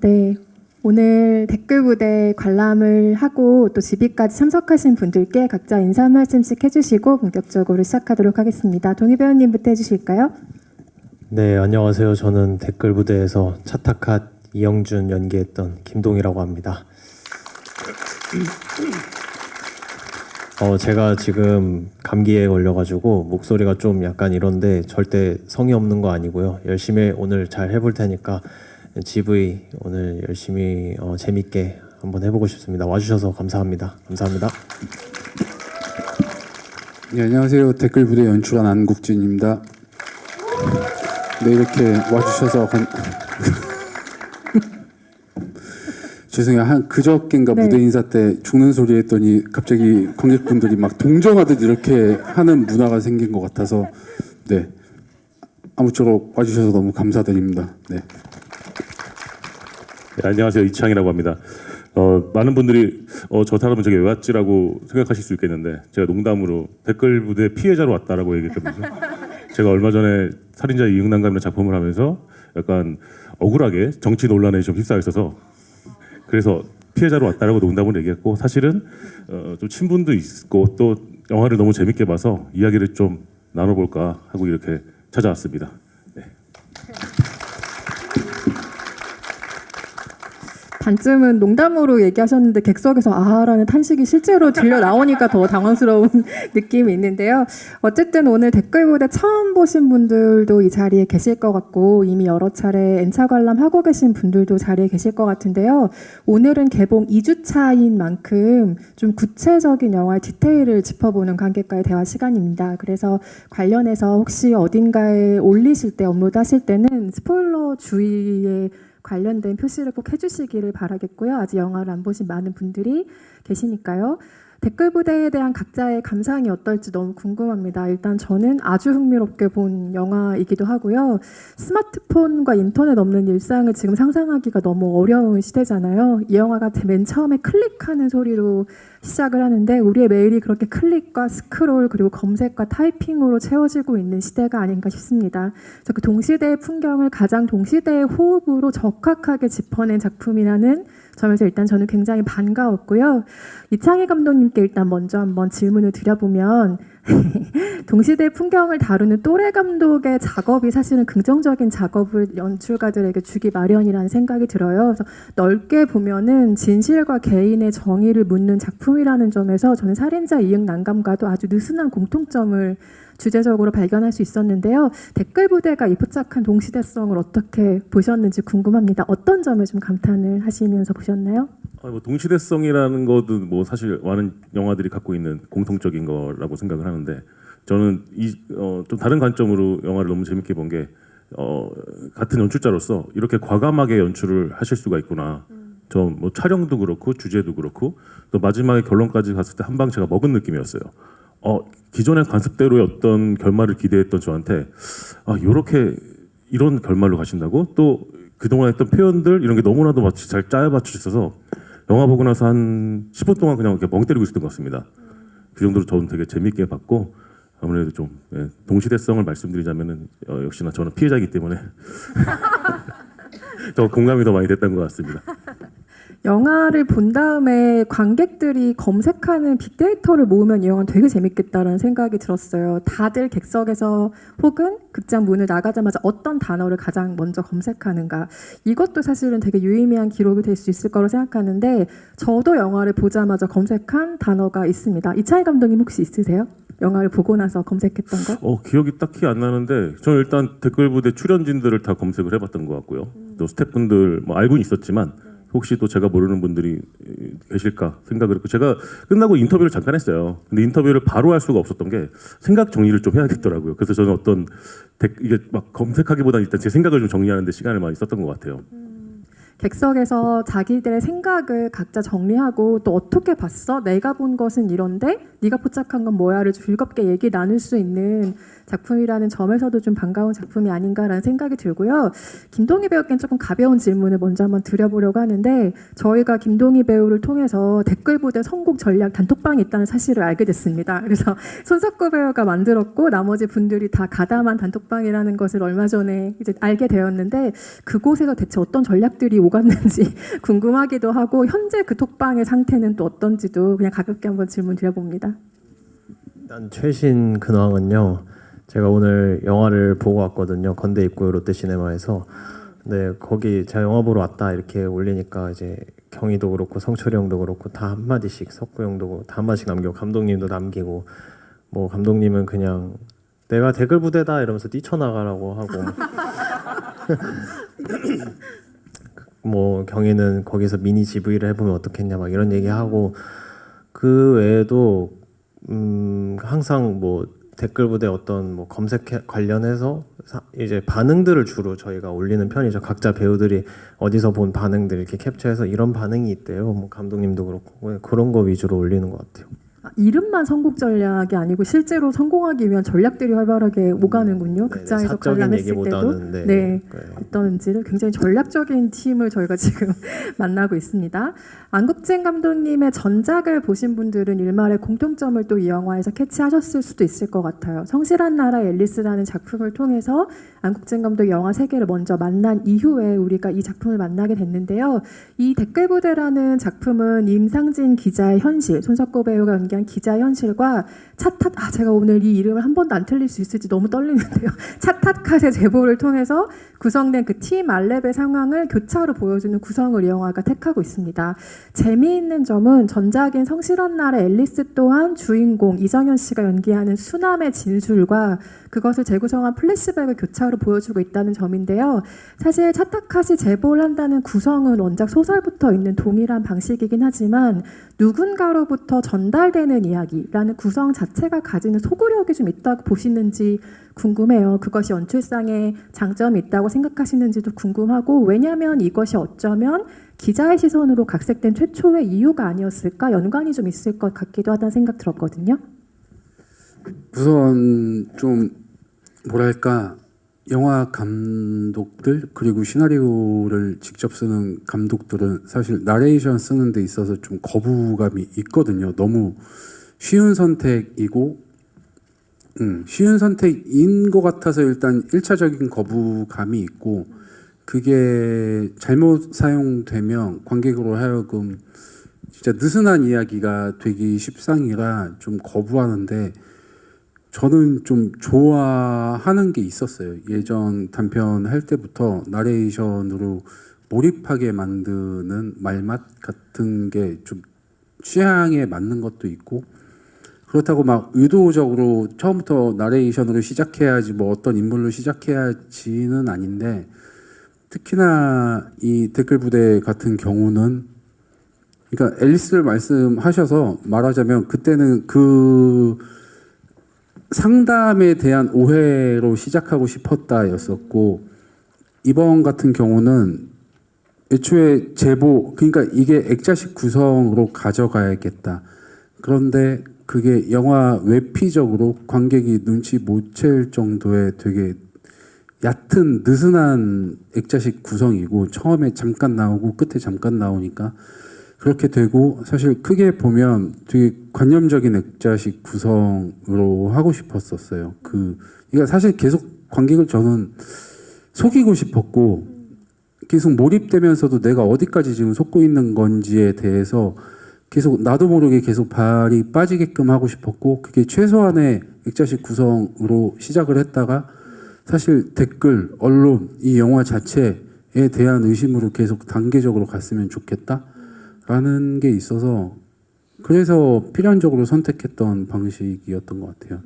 네, 오늘 댓글 부대 관람을 하고 또 집위까지 참석하신 분들께 각자 인사 한 말씀씩 해주시고 본격적으로 시작하도록 하겠습니다. 동희배우님부터 해주실까요? 네, 안녕하세요. 저는 댓글 부대에서 차타캇 이영준 연기했던 김동희라고 합니다. 제가 지금 감기에 걸려가지고 목소리가 좀 약간 이런데 절대 성의 없는 거 아니고요. 열심히 오늘 잘 해볼 테니까 GV 오늘 열심히 재밌게 한번 해보고 싶습니다. 와주셔서 감사합니다. 감사합니다. 네, 안녕하세요. 댓글 부대 연출한 안국진입니다. 네, 이렇게 와주셔서 죄송해요. 한 그저께인가 무대 인사 때 죽는 소리 했더니 갑자기 관객분들이 막 동정하듯 이렇게 하는 문화가 생긴 것 같아서 네, 아무쪼록 와주셔서 너무 감사드립니다. 네. 네, 안녕하세요. 이창이라고 합니다. 많은 분들이 저 사람은 저게 왜 왔지라고 생각하실 수 있겠는데 제가 농담으로 댓글 부대 피해자로 왔다라고 얘기했거든요. 제가 얼마 전에 살인자 이응난감이라는 작품을 하면서 약간 억울하게 정치 논란에 좀 휩싸여 있어서 그래서 피해자로 왔다라고 농담을 얘기했고 사실은 좀 친분도 있고 또 영화를 너무 재밌게 봐서 이야기를 좀 나눠볼까 하고 이렇게 찾아왔습니다. 네. 반쯤은 농담으로 얘기하셨는데 객석에서 아하라는 탄식이 실제로 들려 나오니까 더 당황스러운 느낌이 있는데요. 어쨌든 오늘 댓글 부대 처음 보신 분들도 이 자리에 계실 것 같고 이미 여러 차례 N차 관람하고 계신 분들도 자리에 계실 것 같은데요. 오늘은 개봉 2주차인 만큼 좀 구체적인 영화의 디테일을 짚어보는 관객과의 대화 시간입니다. 그래서 관련해서 혹시 어딘가에 올리실 때 업로드하실 때는 스포일러 주의에 관련된 표시를 꼭 해주시기를 바라겠고요. 아직 영화를 안 보신 많은 분들이 계시니까요. 댓글 부대에 대한 각자의 감상이 어떨지 너무 궁금합니다. 일단 저는 아주 흥미롭게 본 영화이기도 하고요. 스마트폰과 인터넷 없는 일상을 지금 상상하기가 너무 어려운 시대잖아요. 이 영화가 맨 처음에 클릭하는 소리로 시작을 하는데 우리의 매일이 그렇게 클릭과 스크롤 그리고 검색과 타이핑으로 채워지고 있는 시대가 아닌가 싶습니다. 그래서 그 동시대의 풍경을 가장 동시대의 호흡으로 적확하게 짚어낸 작품이라는 점에서 일단 저는 굉장히 반가웠고요. 이창희 감독님께 일단 먼저 한번 질문을 드려보면 동시대 풍경을 다루는 또래 감독의 작업이 사실은 긍정적인 작업을 연출가들에게 주기 마련이라는 생각이 들어요. 그래서 넓게 보면은 진실과 개인의 정의를 묻는 작품이라는 점에서 저는 살인자 이응난감과도 아주 느슨한 공통점을 주제적으로 발견할 수 있었는데요. 댓글 부대가 이 포착한 동시대성을 어떻게 보셨는지 궁금합니다. 어떤 점을 좀 감탄을 하시면서 보셨나요? 뭐 동시대성이라는 것도 뭐 사실 많은 영화들이 갖고 있는 공통적인 거라고 생각을 하는데 저는 좀 다른 관점으로 영화를 너무 재밌게 본 게 같은 연출자로서 이렇게 과감하게 연출을 하실 수가 있구나. 저 뭐 촬영도 그렇고 주제도 그렇고 또 마지막에 결론까지 갔을 때 한 방 제가 먹은 느낌이었어요. 기존의 관습대로의 어떤 결말을 기대했던 저한테 이런 결말로 가신다고? 또 그동안 했던 표현들 이런 게 너무나도 마치 잘 짜여 맞추셔서 영화 보고 나서 한 10분 동안 그냥 이렇게 멍 때리고 있었던 것 같습니다. 그 정도로 저는 되게 재밌게 봤고 아무래도 좀 동시대성을 말씀드리자면은 역시나 저는 피해자이기 때문에 더 공감이 더 많이 됐던 것 같습니다. 영화를 본 다음에 관객들이 검색하는 빅데이터를 모으면 이 영화는 되게 재밌겠다라는 생각이 들었어요. 다들 객석에서 혹은 극장 문을 나가자마자 어떤 단어를 가장 먼저 검색하는가. 이것도 사실은 되게 유의미한 기록이 될 수 있을 거라고 생각하는데 저도 영화를 보자마자 검색한 단어가 있습니다. 이차희 감독님 혹시 있으세요? 영화를 보고 나서 검색했던 거? 기억이 딱히 안 나는데 저는 일단 댓글 부대 출연진들을 다 검색을 해봤던 것 같고요. 또 스태프분들 뭐 알고는 있었지만 혹시 또 제가 모르는 분들이 계실까 생각을 했고 제가 끝나고 인터뷰를 잠깐 했어요. 근데 인터뷰를 바로 할 수가 없었던 게 생각 정리를 좀 해야겠더라고요. 그래서 저는 이게 막 검색하기보다는 일단 제 생각을 좀 정리하는 데 시간을 많이 썼던 것 같아요. 객석에서 자기들의 생각을 각자 정리하고 또 어떻게 봤어? 내가 본 것은 이런데 네가 포착한 건 뭐야를 즐겁게 얘기 나눌 수 있는 작품이라는 점에서도 좀 반가운 작품이 아닌가라는 생각이 들고요. 김동희 배우께는 조금 가벼운 질문을 먼저 한번 드려보려고 하는데 저희가 김동희 배우를 통해서 댓글 부대 선곡 전략 단톡방이 있다는 사실을 알게 됐습니다. 그래서 손석구 배우가 만들었고 나머지 분들이 다 가담한 단톡방이라는 것을 얼마 전에 이제 알게 되었는데 그곳에서 대체 어떤 전략들이 오갔는지 궁금하기도 하고 현재 그 톡방의 상태는 또 어떤지도 그냥 가볍게 한번 질문 드려봅니다. 일단 최신 근황은요. 제가 오늘 영화를 보고 왔거든요. 건대 입구 롯데시네마에서. 네, 거기 제가 영화 보러 왔다 이렇게 올리니까 이제 경희도 그렇고 성철이 형도 그렇고 다 한마디씩, 석구 형도 다 한마디씩 남기고 감독님도 남기고 뭐 감독님은 그냥 내가 댓글 부대다 이러면서 뛰쳐나가라고 하고 뭐 경희는 거기서 미니 GV를 해보면 어떻겠냐 막 이런 얘기하고 그 외에도 항상 뭐 댓글 부대 어떤 뭐 검색 관련해서 이제 반응들을 주로 저희가 올리는 편이죠. 각자 배우들이 어디서 본 반응들 이렇게 캡처해서 이런 반응이 있대요. 뭐 감독님도 그렇고 그런 거 위주로 올리는 것 같아요. 이름만 선곡 전략이 아니고 실제로 성공하기 위한 전략들이 활발하게 오가는군요. 극장에서 사적인 관람했을 때도 네, 어떤지를 굉장히 전략적인 팀을 저희가 지금 만나고 있습니다. 안국진 감독님의 전작을 보신 분들은 일말의 공통점을 또 이 영화에서 캐치하셨을 수도 있을 것 같아요. 성실한 나라 앨리스라는 작품을 통해서 안국진 감독 영화 세계를 먼저 만난 이후에 우리가 이 작품을 만나게 됐는데요. 이 댓글부대라는 작품은 임상진 기자의 현실, 손석구 배우가 연기한 기자의 현실과 제가 오늘 이 이름을 한 번도 안 틀릴 수 있을지 너무 떨리는데요. 차탓컷의 제보를 통해서 구성된 그 팀 알렙의 상황을 교차로 보여주는 구성을 이 영화가 택하고 있습니다. 재미있는 점은 전작인 성실한 나라 앨리스 또한 주인공 이정현 씨가 연기하는 수남의 진술과 그것을 재구성한 플래시백을 교차로 보여주고 있다는 점인데요. 사실 차타카시 제보를 한다는 구성은 원작 소설부터 있는 동일한 방식이긴 하지만 누군가로부터 전달되는 이야기라는 구성 자체가 가지는 소구력이 좀 있다고 보시는지 궁금해요. 그것이 연출상의 장점이 있다고 생각하시는지도 궁금하고 왜냐하면 이것이 어쩌면 기자의 시선으로 각색된 최초의 이유가 아니었을까 연관이 좀 있을 것 같기도 하다는 생각 들었거든요. 우선 좀 뭐랄까 영화 감독들 그리고 시나리오를 직접 쓰는 감독들은 사실 나레이션 쓰는 데 있어서 좀 거부감이 있거든요. 너무 쉬운 선택이고 쉬운 선택인 것 같아서 일단 1차적인 거부감이 있고 그게 잘못 사용되면 관객으로 하여금 진짜 느슨한 이야기가 되기 십상이라 좀 거부하는데 저는 좀 좋아하는 게 있었어요. 예전 단편 할 때부터 나레이션으로 몰입하게 만드는 말맛 같은 게 좀 취향에 맞는 것도 있고 그렇다고 막 의도적으로 처음부터 나레이션으로 시작해야지 뭐 어떤 인물로 시작해야지는 아닌데 특히나 이 댓글 부대 같은 경우는 그러니까 앨리스를 말씀하셔서 말하자면 그때는 그 상담에 대한 오해로 시작하고 싶었다였었고 이번 같은 경우는 애초에 제보 그러니까 이게 액자식 구성으로 가져가야겠다. 그런데 그게 영화 외피적으로 관객이 눈치 못 챌 정도의 되게 얕은 느슨한 액자식 구성이고 처음에 잠깐 나오고 끝에 잠깐 나오니까 그렇게 되고 사실 크게 보면 되게 관념적인 액자식 구성으로 하고 싶었었어요. 그러니까 사실 계속 관객을 저는 속이고 싶었고 계속 몰입되면서도 내가 어디까지 지금 속고 있는 건지에 대해서 계속 나도 모르게 계속 발이 빠지게끔 하고 싶었고 그게 최소한의 액자식 구성으로 시작을 했다가 사실 댓글, 언론, 이 영화 자체에 대한 의심으로 계속 단계적으로 갔으면 좋겠다라는 게 있어서 그래서 필연적으로 선택했던 방식이었던 것 같아요.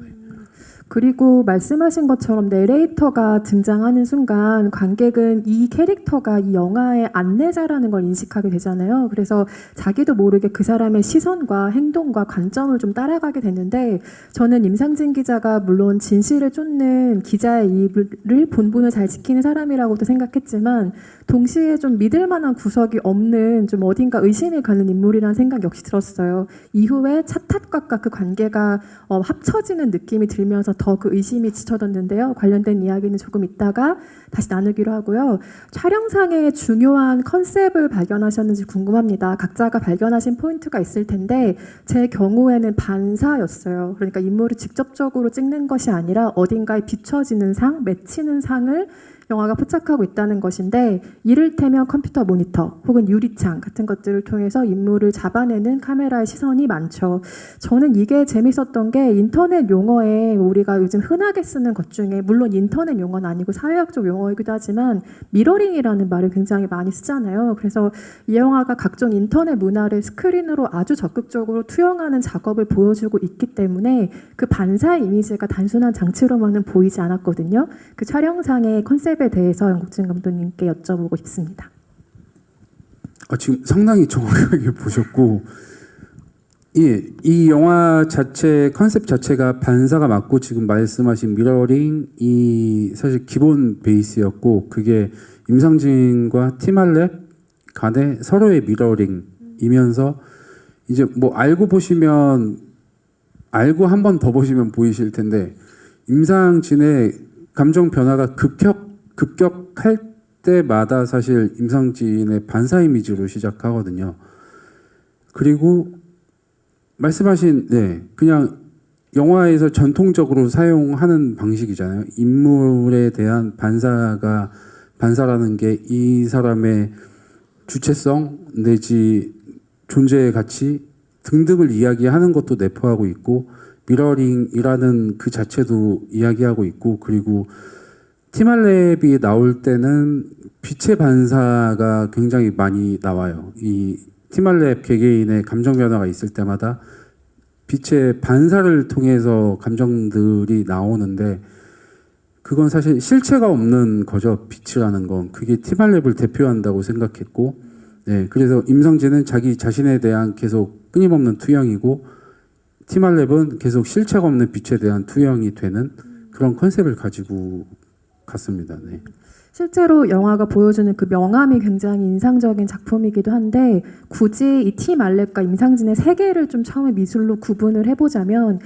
그리고 말씀하신 것처럼 내레이터가 등장하는 순간 관객은 이 캐릭터가 이 영화의 안내자라는 걸 인식하게 되잖아요. 그래서 자기도 모르게 그 사람의 시선과 행동과 관점을 좀 따라가게 되는데 저는 임상진 기자가 물론 진실을 쫓는 기자의 일을 본분을 잘 지키는 사람이라고도 생각했지만 동시에 좀 믿을 만한 구석이 없는 좀 어딘가 의심이 가는 인물이라는 생각 역시 들었어요. 이후에 차탓과 그 관계가 합쳐지는 느낌이 들면서 더 그 의심이 짙어졌는데요. 관련된 이야기는 조금 있다가 다시 나누기로 하고요. 촬영상의 중요한 컨셉을 발견하셨는지 궁금합니다. 각자가 발견하신 포인트가 있을 텐데 제 경우에는 반사였어요. 그러니까 인물을 직접적으로 찍는 것이 아니라 어딘가에 비춰지는 상, 맺히는 상을 영화가 포착하고 있다는 것인데 이를테면 컴퓨터 모니터 혹은 유리창 같은 것들을 통해서 인물을 잡아내는 카메라의 시선이 많죠. 저는 이게 재밌었던 게 인터넷 용어에 우리가 요즘 흔하게 쓰는 것 중에 물론 인터넷 용어는 아니고 사회학적 용어이기도 하지만 미러링이라는 말을 굉장히 많이 쓰잖아요. 그래서 이 영화가 각종 인터넷 문화를 스크린으로 아주 적극적으로 투영하는 작업을 보여주고 있기 때문에 그 반사 이미지가 단순한 장치로만은 보이지 않았거든요. 그 촬영상의 컨셉에 대해서 영국진 감독님께 여쭤보고 싶습니다. 지금 상당히 정확하게 보셨고, 예, 이 영화 자체 컨셉 자체가 반사가 맞고 지금 말씀하신 미러링이 사실 기본 베이스였고 그게 임상진과 티말랩 간의 서로의 미러링이면서 이제 뭐 알고 한 번 더 보시면 보이실 텐데 임상진의 감정 변화가 급격할 때마다 사실 임상진의 반사 이미지로 시작하거든요. 그리고 말씀하신 그냥 영화에서 전통적으로 사용하는 방식이잖아요. 인물에 대한 반사라는 게 이 사람의 주체성 내지 존재의 가치 등등을 이야기하는 것도 내포하고 있고 미러링이라는 그 자체도 이야기하고 있고 그리고 티말랩이 나올 때는 빛의 반사가 굉장히 많이 나와요. 이 티말랩 개개인의 감정 변화가 있을 때마다 빛의 반사를 통해서 감정들이 나오는데 그건 사실 실체가 없는 거죠. 빛이라는 건. 그게 티말랩을 대표한다고 생각했고 그래서 임성진은 자기 자신에 대한 계속 끊임없는 투영이고 티말랩은 계속 실체가 없는 빛에 대한 투영이 되는 그런 컨셉을 가지고 갔습니다. 네. 실제로 영화가 보여주는 그 명암이 굉장히 인상적인 작품이기도 한데 굳이 이 티말랩과 임상진의 세계를 좀 처음에 미술로 구분을 해보자면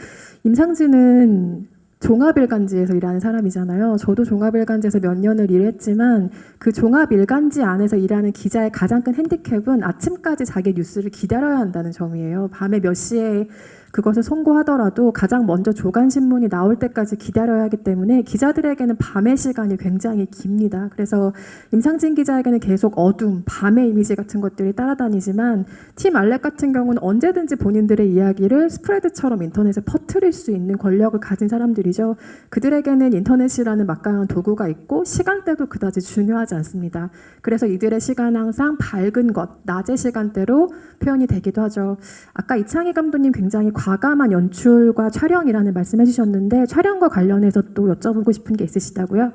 임상진은 종합일간지에서 일하는 사람이잖아요. 저도 종합일간지에서 몇 년을 일했지만 그 종합일간지 안에서 일하는 기자의 가장 큰 핸디캡은 아침까지 자기 뉴스를 기다려야 한다는 점이에요. 밤에 몇 시에 그것을 송고하더라도 가장 먼저 조간신문이 나올 때까지 기다려야 하기 때문에 기자들에게는 밤의 시간이 굉장히 깁니다. 그래서 임상진 기자에게는 계속 어둠, 밤의 이미지 같은 것들이 따라다니지만 팀 알렉 같은 경우는 언제든지 본인들의 이야기를 스프레드처럼 인터넷에 퍼뜨릴 수 있는 권력을 가진 사람들이죠. 그들에게는 인터넷이라는 막강한 도구가 있고 시간대도 그다지 중요하지 않습니다. 그래서 이들의 시간은 항상 밝은 것, 낮의 시간대로 표현이 되기도 하죠. 아까 이창희 감독님 굉장히 과감한 연출과 촬영이라는 말씀해 주셨는데 촬영과 관련해서 또 여쭤보고 싶은 게 있으시다고요?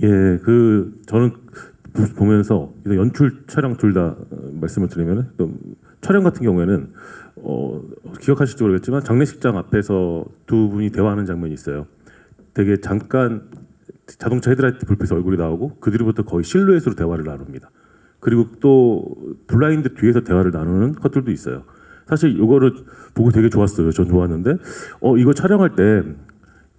예, 저는 보면서 연출, 촬영 둘 다 말씀을 드리면 촬영 같은 경우에는 기억하실지 모르겠지만 장례식장 앞에서 두 분이 대화하는 장면이 있어요. 되게 잠깐 자동차 헤드라이트 불빛에 얼굴이 나오고 그 뒤로부터 거의 실루엣으로 대화를 나눕니다. 그리고 또 블라인드 뒤에서 대화를 나누는 컷들도 있어요. 사실 이거를 보고 되게 좋았어요. 전 좋았는데 이거 촬영할 때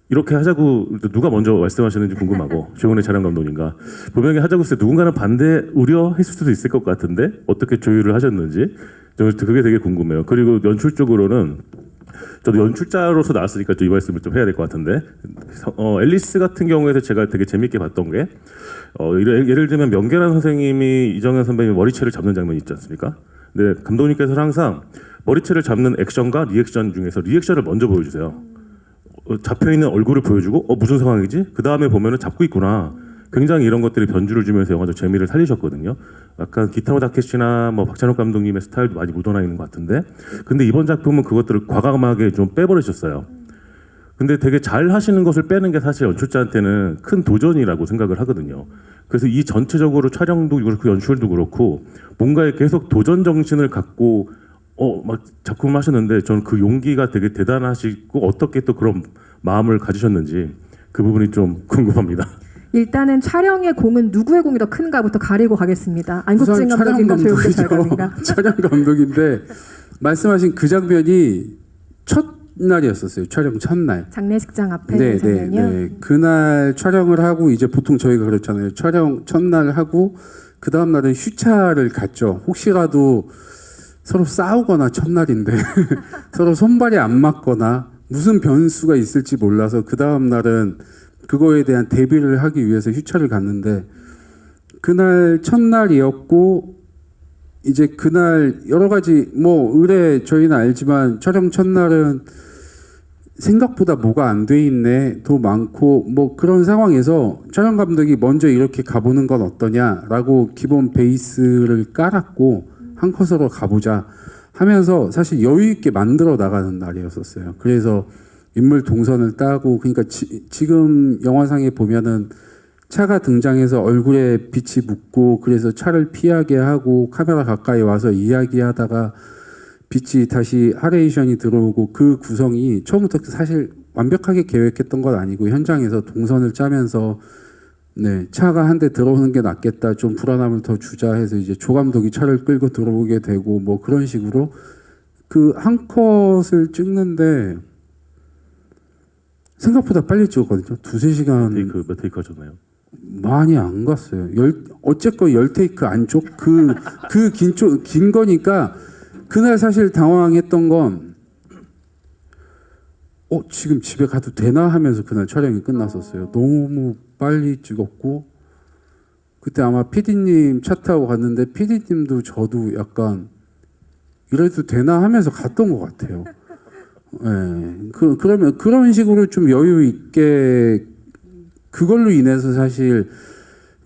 이렇게 하자고 누가 먼저 말씀하셨는지 궁금하고 최근에 촬영 감독님과 분명히 하자고 했을 때 누군가는 반대 우려했을 수도 있을 것 같은데 어떻게 조율을 하셨는지 저는 그게 되게 궁금해요. 그리고 연출적으로는 저도 연출자로서 나왔으니까 이 말씀을 좀 해야 될 것 같은데 앨리스 같은 경우에서 제가 되게 재밌게 봤던 게 예를 들면 명계란 선생님이 이정현 선배님 머리채를 잡는 장면이 있지 않습니까? 근데 감독님께서는 항상 머리채를 잡는 액션과 리액션 중에서 리액션을 먼저 보여주세요. 잡혀있는 얼굴을 보여주고 무슨 상황이지? 그 다음에 보면은 잡고 있구나. 굉장히 이런 것들이 변주를 주면서 영화적 재미를 살리셨거든요. 약간 기타노 다케시나 박찬욱 감독님의 스타일도 많이 묻어나 있는 것 같은데 근데 이번 작품은 그것들을 과감하게 좀 빼버리셨어요. 근데 되게 잘 하시는 것을 빼는 게 사실 연출자한테는 큰 도전이라고 생각을 하거든요. 그래서 이 전체적으로 촬영도 그렇고 연출도 그렇고 뭔가에 계속 도전 정신을 갖고 막 작품을 하셨는데 저는 그 용기가 되게 대단하시고 어떻게 또 그런 마음을 가지셨는지 그 부분이 좀 궁금합니다. 일단은 촬영의 공은 누구의 공이 더 큰가부터 가리고 가겠습니다. 안국진 우선 감독인가 조용필 작가인가? 촬영 감독인데 말씀하신 그 장면이 첫날이었었어요. 촬영 첫날. 장례식장 앞에 장면이요? 그날 촬영을 하고 이제 보통 저희가 그렇잖아요. 촬영 첫날 하고 그 다음 날은 휴차를 갔죠. 혹시라도 서로 싸우거나 첫날인데 서로 손발이 안 맞거나 무슨 변수가 있을지 몰라서 그 다음 날은 그거에 대한 대비를 하기 위해서 휴차를 갔는데 그날 첫날이었고 이제 그날 여러 가지 뭐 의뢰 저희는 알지만 촬영 첫날은 생각보다 뭐가 안 돼 있네 도 많고 뭐 그런 상황에서 촬영 감독이 먼저 이렇게 가보는 건 어떠냐라고 기본 베이스를 깔았고 한 컷으로 가보자 하면서 사실 여유 있게 만들어 나가는 날이었었어요. 그래서 인물 동선을 따고 그러니까 지금 영화상에 보면은 차가 등장해서 얼굴에 빛이 묻고 그래서 차를 피하게 하고 카메라 가까이 와서 이야기하다가 빛이 다시 하레이션이 들어오고 그 구성이 처음부터 사실 완벽하게 계획했던 건 아니고 현장에서 동선을 짜면서 네, 차가 한 대 들어오는 게 낫겠다. 좀 불안함을 더 주자 해서 이제 조 감독이 차를 끌고 들어오게 되고 뭐 그런 식으로 그 한 컷을 찍는데 생각보다 빨리 찍었거든요. 2-3시간 몇 테이크 하셨나요? 많이 안 갔어요. 어쨌건 10테이크 안쪽 긴 거니까 그날 사실 당황했던 건 지금 집에 가도 되나 하면서 그날 촬영이 끝났었어요. 너무 빨리 찍었고 그때 아마 PD님 차 타고 갔는데 PD님도 저도 약간 이래도 되나 하면서 갔던 것 같아요. 네. 그러면 그런 식으로 좀 여유 있게 그걸로 인해서 사실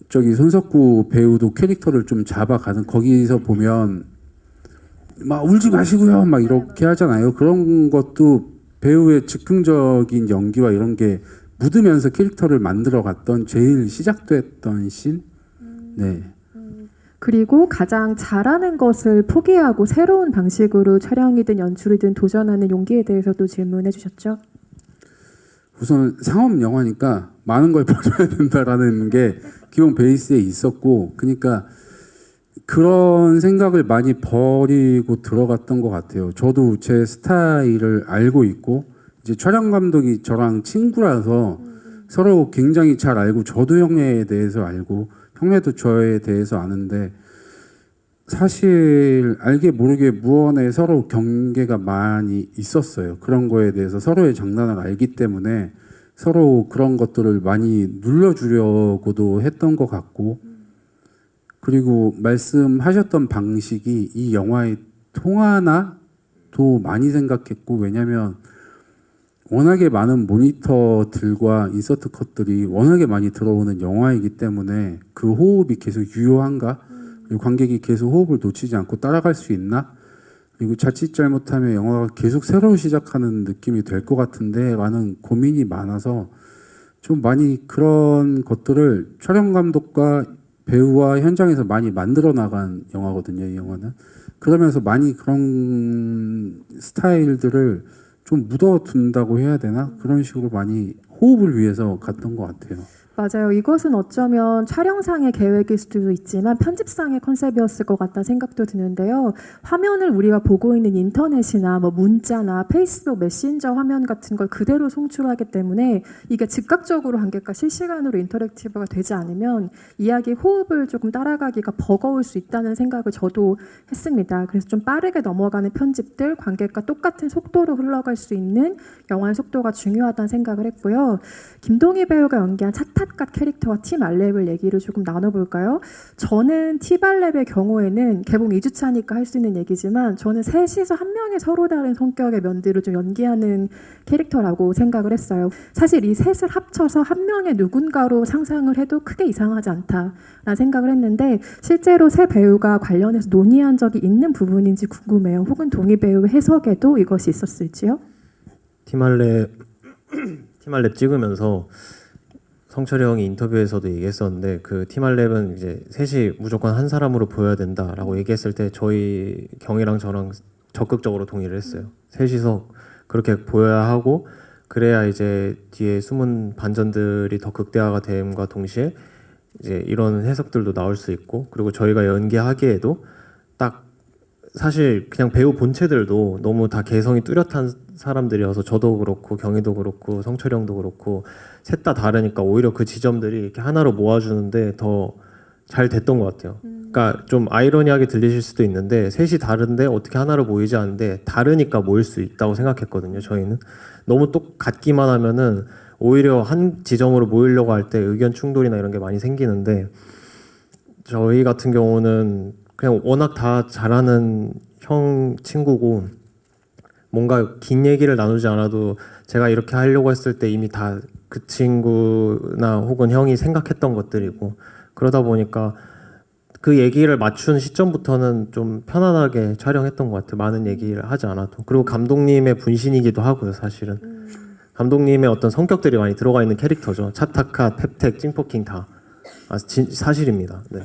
저기 손석구 배우도 캐릭터를 좀 잡아가는 거기서 보면 막 울지 마시고요 막 이렇게 하잖아요. 그런 것도 배우의 즉흥적인 연기와 이런 게 묻으면서 캐릭터를 만들어갔던 제일 시작됐던 씬. 네. 그리고 가장 잘하는 것을 포기하고 새로운 방식으로 촬영이든 연출이든 도전하는 용기에 대해서도 질문해 주셨죠. 우선 상업 영화니까 많은 걸 버려야 된다라는 게 기본 베이스에 있었고 그러니까 그런 생각을 많이 버리고 들어갔던 것 같아요. 저도 제 스타일을 알고 있고 이제 촬영 감독이 저랑 친구라서 서로 굉장히 잘 알고 저도 형에 대해서 알고 형네도 저에 대해서 아는데 사실 알게 모르게 무언에 서로 경계가 많이 있었어요. 그런 거에 대해서 서로의 장난을 알기 때문에 서로 그런 것들을 많이 눌러주려고도 했던 것 같고 그리고 말씀하셨던 방식이 이 영화에 통하나도 많이 생각했고 왜냐면 워낙에 많은 모니터들과 인서트 컷들이 워낙에 많이 들어오는 영화이기 때문에 그 호흡이 계속 유효한가? 그리고 관객이 계속 호흡을 놓치지 않고 따라갈 수 있나? 그리고 자칫 잘못하면 영화가 계속 새로 시작하는 느낌이 될 것 같은데 라는 고민이 많아서 좀 많이 그런 것들을 촬영 감독과 배우와 현장에서 많이 만들어 나간 영화거든요, 이 영화는. 그러면서 많이 그런 스타일들을 좀 묻어둔다고 해야 되나? 그런 식으로 많이 호흡을 위해서 갔던 것 같아요. 맞아요. 이것은 어쩌면 촬영상의 계획일 수도 있지만 편집상의 컨셉이었을 것 같다는 생각도 드는데요. 화면을 우리가 보고 있는 인터넷이나 뭐 문자나 페이스북 메신저 화면 같은 걸 그대로 송출하기 때문에 이게 즉각적으로 관객과 실시간으로 인터랙티브가 되지 않으면 이야기 호흡을 조금 따라가기가 버거울 수 있다는 생각을 저도 했습니다. 그래서 좀 빠르게 넘어가는 편집들, 관객과 똑같은 속도로 흘러갈 수 있는 영화의 속도가 중요하다는 생각을 했고요. 김동희 배우가 연기한 차탓갓 캐릭터와 팀 알렙을 얘기를 조금 나눠볼까요? 저는 팀 알렙의 경우에는 개봉 2주차니까 할 수 있는 얘기지만 저는 셋이서 한 명의 서로 다른 성격의 면들을 좀 연기하는 캐릭터라고 생각을 했어요. 사실 이 셋을 합쳐서 한 명의 누군가로 상상을 해도 크게 이상하지 않다라는 생각을 했는데 실제로 세 배우가 관련해서 논의한 적이 있는 부분인지 궁금해요. 혹은 동희 배우의 해석에도 이것이 있었을지요? 팀알렙 찍으면서 성철이 형이 인터뷰에서도 얘기했었는데 그 팀알렙은 이제 셋이 무조건 한 사람으로 보여야 된다라고 얘기했을 때 저희 경이랑 저랑 적극적으로 동의를 했어요. 셋이서 그렇게 보여야 하고 그래야 이제 뒤에 숨은 반전들이 더 극대화가 됨과 동시에 이제 이런 해석들도 나올 수 있고 그리고 저희가 연기하기에도 딱 사실 그냥 배우 본체들도 너무 다 개성이 뚜렷한 사람들이어서 저도 그렇고 경희도 그렇고 성철이 형도 그렇고 셋 다 다르니까 오히려 그 지점들이 이렇게 하나로 모아주는데 더 잘 됐던 것 같아요. 그러니까 좀 아이러니하게 들리실 수도 있는데 셋이 다른데 어떻게 하나로 모이지 않는데 다르니까 모일 수 있다고 생각했거든요. 저희는 너무 똑같기만 하면은 오히려 한 지점으로 모이려고 할 때 의견 충돌이나 이런 게 많이 생기는데 저희 같은 경우는 그냥 워낙 다 잘하는 형 친구고 뭔가 긴 얘기를 나누지 않아도 제가 이렇게 하려고 했을 때 이미 다 그 친구나 혹은 형이 생각했던 것들이고 그러다 보니까 그 얘기를 맞춘 시점부터는 좀 편안하게 촬영했던 것 같아요. 많은 얘기를 하지 않아도. 그리고 감독님의 분신이기도 하고요, 사실은. 감독님의 어떤 성격들이 많이 들어가 있는 캐릭터죠. 차타카, 펩텍, 찐포킹 다. 사실입니다. 네.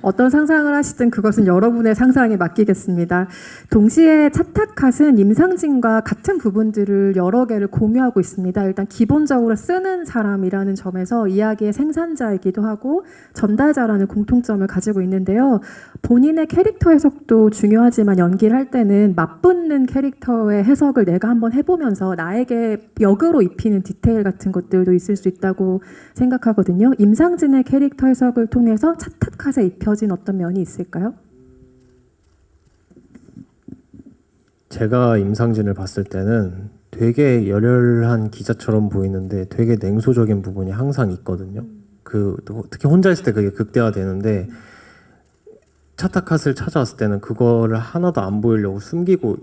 어떤 상상을 하시든 그것은 여러분의 상상에 맡기겠습니다. 동시에 차타캇은 임상진과 같은 부분들을 여러 개를 공유하고 있습니다. 일단 기본적으로 쓰는 사람이라는 점에서 이야기의 생산자이기도 하고 전달자라는 공통점을 가지고 있는데요. 본인의 캐릭터 해석도 중요하지만 연기를 할 때는 맞붙는 캐릭터의 해석을 내가 한번 해보면서 나에게 역으로 입히는 디테일 같은 것들도 있을 수 있다고 생각하거든요. 임상진의 캐릭터 해석을 통해서 차타캇에 입혀진 어떤 면이 있을까요? 제가 임상진을 봤을 때는 되게 열혈한 기자처럼 보이는데 되게 냉소적인 부분이 항상 있거든요. 특히 혼자 있을 때 그게 극대화되는데 차타캇을 찾아왔을 때는 그거를 하나도 안 보이려고 숨기고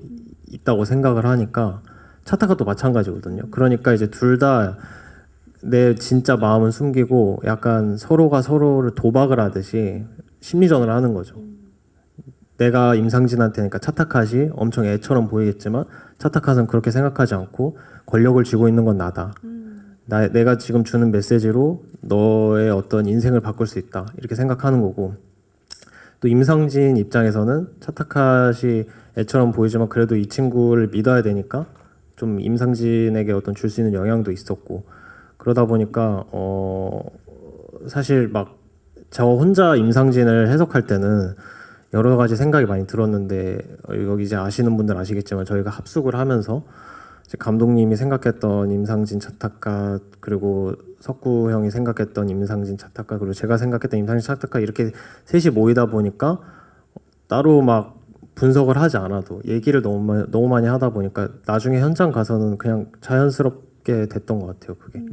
있다고 생각을 하니까 차타캇도 마찬가지거든요. 그러니까 이제 둘 다 내 진짜 마음은 숨기고 약간 서로가 서로를 도박을 하듯이 심리전을 하는 거죠. 내가 임상진한테니까 차타캇이 엄청 애처럼 보이겠지만 차타캇은 그렇게 생각하지 않고 권력을 쥐고 있는 건 나다. 내가 지금 주는 메시지로 너의 어떤 인생을 바꿀 수 있다. 이렇게 생각하는 거고 또 임상진 입장에서는 차타캇이 애처럼 보이지만 그래도 이 친구를 믿어야 되니까 좀 임상진에게 어떤 줄 수 있는 영향도 있었고 그러다 보니까 사실 막 저 혼자 임상진을 해석할 때는 여러 가지 생각이 많이 들었는데 여기 이제 아시는 분들 아시겠지만 저희가 합숙을 하면서 이제 감독님이 생각했던 임상진 차타캇 그리고 석구 형이 생각했던 임상진 차타캇 그리고 제가 생각했던 임상진 차타캇 이렇게 셋이 모이다 보니까 따로 막 분석을 하지 않아도 얘기를 너무 많이 하다 보니까 나중에 현장 가서는 그냥 자연스럽게 됐던 것 같아요. 그게.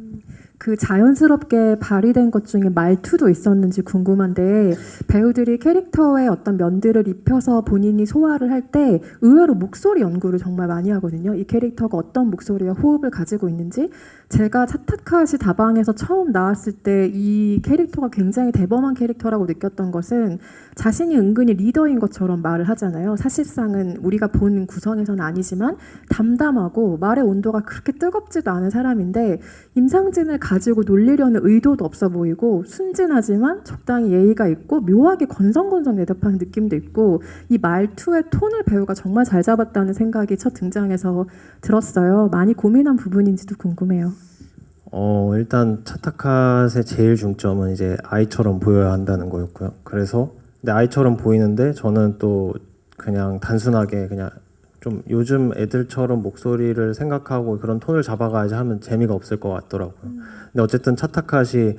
그 자연스럽게 발휘된 것 중에 말투도 있었는지 궁금한데 배우들이 캐릭터의 어떤 면들을 입혀서 본인이 소화를 할 때 의외로 목소리 연구를 정말 많이 하거든요. 이 캐릭터가 어떤 목소리와 호흡을 가지고 있는지 제가 차타캇이 다방에서 처음 나왔을 때 이 캐릭터가 굉장히 대범한 캐릭터라고 느꼈던 것은 자신이 은근히 리더인 것처럼 말을 하잖아요. 사실상은 우리가 본 구성에서는 아니지만 담담하고 말의 온도가 그렇게 뜨겁지도 않은 사람인데 임상진을 가지고 놀리려는 의도도 없어 보이고 순진하지만 적당히 예의가 있고 묘하게 건성건성 대답하는 느낌도 있고 이 말투의 톤을 배우가 정말 잘 잡았다는 생각이 첫 등장에서 들었어요. 많이 고민한 부분인지도 궁금해요. 일단 차타캇의 제일 중점은 이제 아이처럼 보여야 한다는 거였고요. 그래서 근데 아이처럼 보이는데 저는 또 그냥 단순하게 그냥 좀 요즘 애들처럼 목소리를 생각하고 그런 톤을 잡아가야지 하면 재미가 없을 것 같더라고요. 근데 어쨌든 차타캇이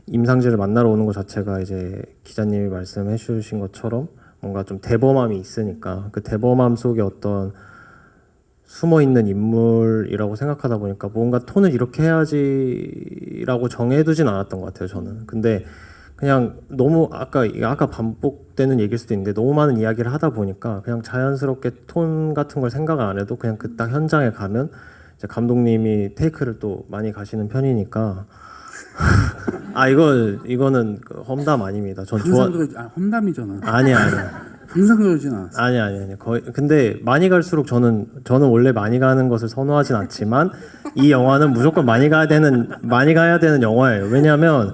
임상진을 만나러 오는 것 자체가 이제 기자님이 말씀해 주신 것처럼 뭔가 좀 대범함이 있으니까 그 대범함 속에 어떤 숨어있는 인물이라고 생각하다 보니까 뭔가 톤을 이렇게 해야지라고 정해두진 않았던 것 같아요. 저는. 근데 그냥 너무 아까 반복되는 얘기일 수도 있는데 너무 많은 이야기를 하다 보니까 그냥 자연스럽게 톤 같은 걸 생각 안 해도 그냥 그 딱 현장에 가면 이제 감독님이 테이크를 또 많이 가시는 편이니까 이거는 험담 아닙니다. 전 험담이잖아. 아니야. 항상 그러진 않았어. 아니. 거의 근데 많이 갈수록 저는 원래 많이 가는 것을 선호하진 않지만 이 영화는 무조건 많이 가야 되는 영화예요. 왜냐하면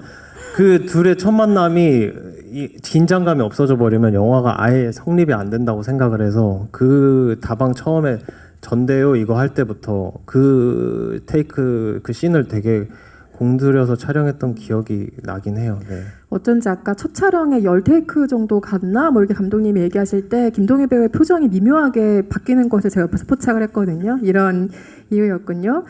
그 둘의 첫 만남이 이 긴장감이 없어져 버리면 영화가 아예 성립이 안 된다고 생각을 해서 그 다방 처음에 전대요 이거 할 때부터 그 테이크 그 씬을 되게 공들여서 촬영했던 기억이 나긴 해요. 네. 어쩐지 아까 첫 촬영에 10테이크 정도 갔나? 뭐 이렇게 감독님이 얘기하실 때 김동희 배우의 표정이 미묘하게 바뀌는 것을 제가 옆에서 포착을 했거든요. 이런 이유였군요.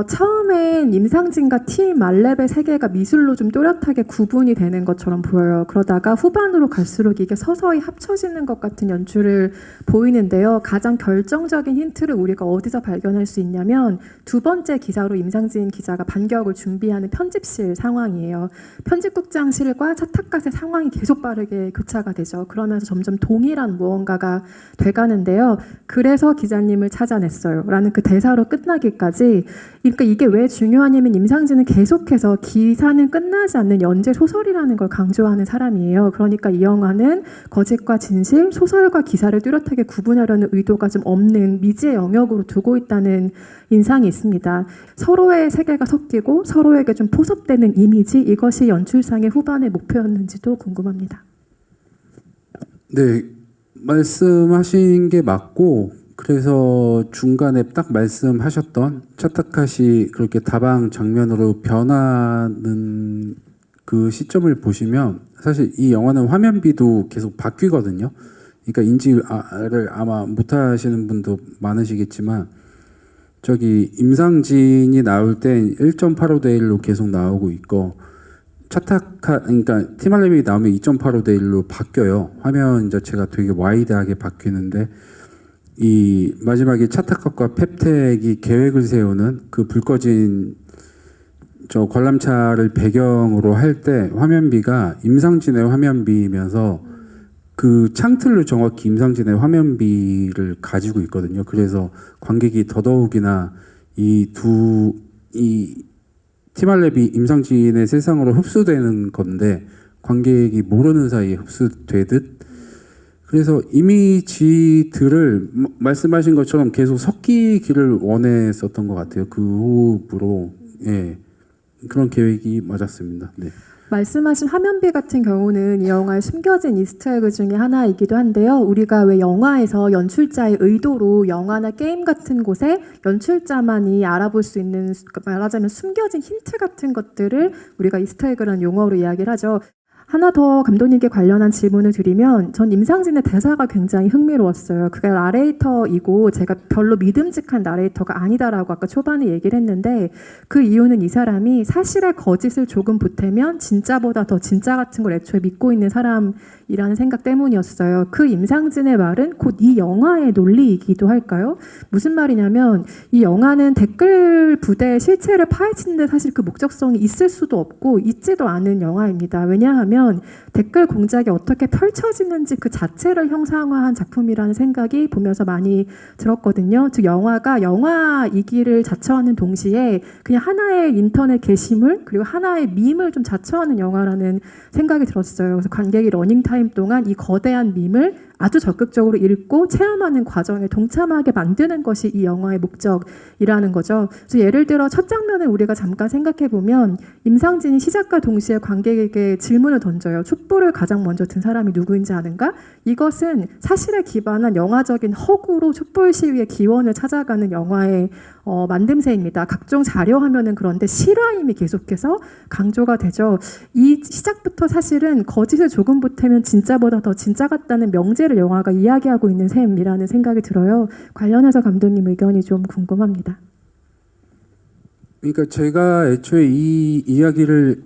처음엔 임상진과 팀 말렙의 세계가 미술로 좀 또렷하게 구분이 되는 것처럼 보여요. 그러다가 후반으로 갈수록 이게 서서히 합쳐지는 것 같은 연출을 보이는데요. 가장 결정적인 힌트를 우리가 어디서 발견할 수 있냐면 두 번째 기사로 임상진 기자가 반격을 준비하는 편집실 상황이에요. 편집국장실과 차탁갓의 상황이 계속 빠르게 교차가 되죠. 그러면서 점점 동일한 무언가가 돼가는데요. 그래서 기자님을 찾아냈어요. 라는 그 대사로 끝나기까지. 그러니까 이게 왜 중요하냐면 임상진은 계속해서 기사는 끝나지 않는 연재 소설이라는 걸 강조하는 사람이에요. 그러니까 이 영화는 거짓과 진실, 소설과 기사를 뚜렷하게 구분하려는 의도가 좀 없는 미지의 영역으로 두고 있다는 인상이 있습니다. 서로의 세계가 섞이고 서로에게 좀 포섭되는 이미지, 이것이 연출상의 후반의 목표였는지도 궁금합니다. 네, 말씀하신 게 맞고 그래서 중간에 딱 말씀하셨던 차타카시 그렇게 다방 장면으로 변하는 그 시점을 보시면 사실 이 영화는 화면비도 계속 바뀌거든요. 그러니까 인지를 아마 못하시는 분도 많으시겠지만 저기 임상진이 나올 땐 1.85대 1로 계속 나오고 있고 그러니까 티말레비 나오면 2.85대 1로 바뀌어요. 화면 자체가 되게 와이드하게 바뀌는데 이 마지막에 차타카과 펩텍이 계획을 세우는 그 불 꺼진 저 관람차를 배경으로 할 때 화면비가 임상진의 화면비면서 그 창틀로 정확히 임상진의 화면비를 가지고 있거든요. 그래서 관객이 더더욱이나 이 티말레비 임상진의 세상으로 흡수되는 건데 관객이 모르는 사이에 흡수되듯 그래서 이미지들을 말씀하신 것처럼 계속 섞이기를 원했었던 것 같아요. 그 호흡으로. 예. 그런 계획이 맞았습니다. 네. 말씀하신 화면비 같은 경우는 이 영화에 숨겨진 이스터에그 중에 하나이기도 한데요. 우리가 왜 영화에서 연출자의 의도로 영화나 게임 같은 곳에 연출자만이 알아볼 수 있는, 말하자면 숨겨진 힌트 같은 것들을 우리가 이스터에그라는 용어로 이야기를 하죠. 하나 더 감독님께 관련한 질문을 드리면 전 임상진의 대사가 굉장히 흥미로웠어요. 그게 나레이터이고 제가 별로 믿음직한 나레이터가 아니다라고 아까 초반에 얘기를 했는데 그 이유는 이 사람이 사실의 거짓을 조금 보태면 진짜보다 더 진짜 같은 걸 애초에 믿고 있는 사람이라는 생각 때문이었어요. 그 임상진의 말은 곧 이 영화의 논리이기도 할까요? 무슨 말이냐면 이 영화는 댓글 부대의 실체를 파헤치는데 사실 그 목적성이 있을 수도 없고 있지도 않은 영화입니다. 왜냐하면 댓글 공작이 어떻게 펼쳐지는지 그 자체를 형상화한 작품이라는 생각이 보면서 많이 들었거든요. 즉 영화가 영화이기를 자처하는 동시에 그냥 하나의 인터넷 게시물 그리고 하나의 밈을 좀 자처하는 영화라는 생각이 들었어요. 그래서 관객이 러닝타임 동안 이 거대한 밈을 아주 적극적으로 읽고 체험하는 과정에 동참하게 만드는 것이 이 영화의 목적이라는 거죠. 그래서 예를 들어 첫 장면을 우리가 잠깐 생각해 보면 임상진이 시작과 동시에 관객에게 질문을 던져요. 촛불을 가장 먼저 든 사람이 누구인지 아는가? 이것은 사실에 기반한 영화적인 허구로 촛불 시위의 기원을 찾아가는 영화의 만듦새입니다. 각종 자료 화면은 그런데 실화임이 계속해서 강조가 되죠. 이 시작부터 사실은 거짓을 조금 보태면 진짜보다 더 진짜 같다는 명제를 영화가 이야기하고 있는 셈이라는 생각이 들어요. 관련해서 감독님 의견이 좀 궁금합니다. 그러니까 제가 애초에 이 이야기를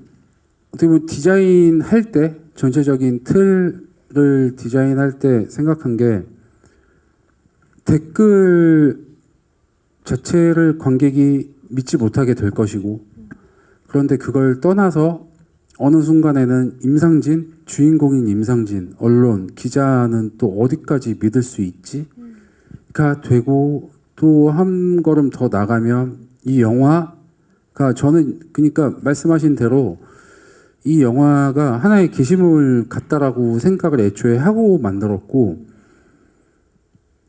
어떻게 보면 디자인할 때 전체적인 틀을 디자인할 때 생각한 게 댓글 자체를 관객이 믿지 못하게 될 것이고 그런데 그걸 떠나서 어느 순간에는 임상진, 주인공인 임상진, 언론, 기자는 또 어디까지 믿을 수 있지?가 되고 또 한 걸음 더 나가면 이 영화가 저는 그러니까 말씀하신 대로 이 영화가 하나의 게시물 같다라고 생각을 애초에 하고 만들었고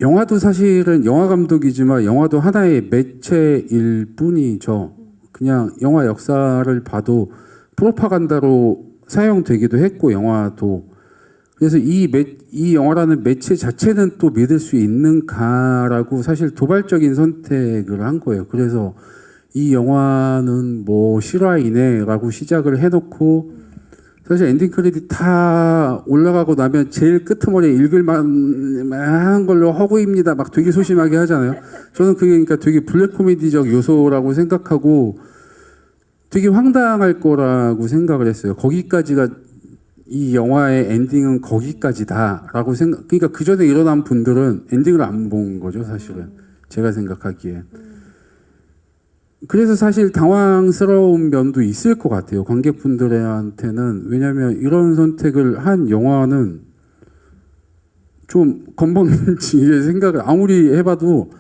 영화도 사실은 영화 감독이지만 영화도 하나의 매체일 뿐이죠. 그냥 영화 역사를 봐도 프로파간다로 사용되기도 했고 영화도 그래서 이 영화라는 매체 자체는 또 믿을 수 있는가라고 사실 도발적인 선택을 한 거예요. 그래서 이 영화는 뭐 실화이네라고 시작을 해놓고 사실 엔딩 크레딧 다 올라가고 나면 제일 끄트머리에 읽을 만한 걸로 허구입니다. 막 되게 소심하게 하잖아요. 저는 그게 그러니까 되게 블랙 코미디적 요소라고 생각하고 되게 황당할 거라고 생각을 했어요. 거기까지가 이 영화의 엔딩은 거기까지다라고 생각. 그러니까 그 전에 일어난 분들은 엔딩을 안 본 거죠, 사실은. 제가 생각하기에. 그래서 사실 당황스러운 면도 있을 것 같아요. 관객분들한테는. 왜냐하면 이런 선택을 한 영화는 좀 건방지게 생각을 아무리 해봐도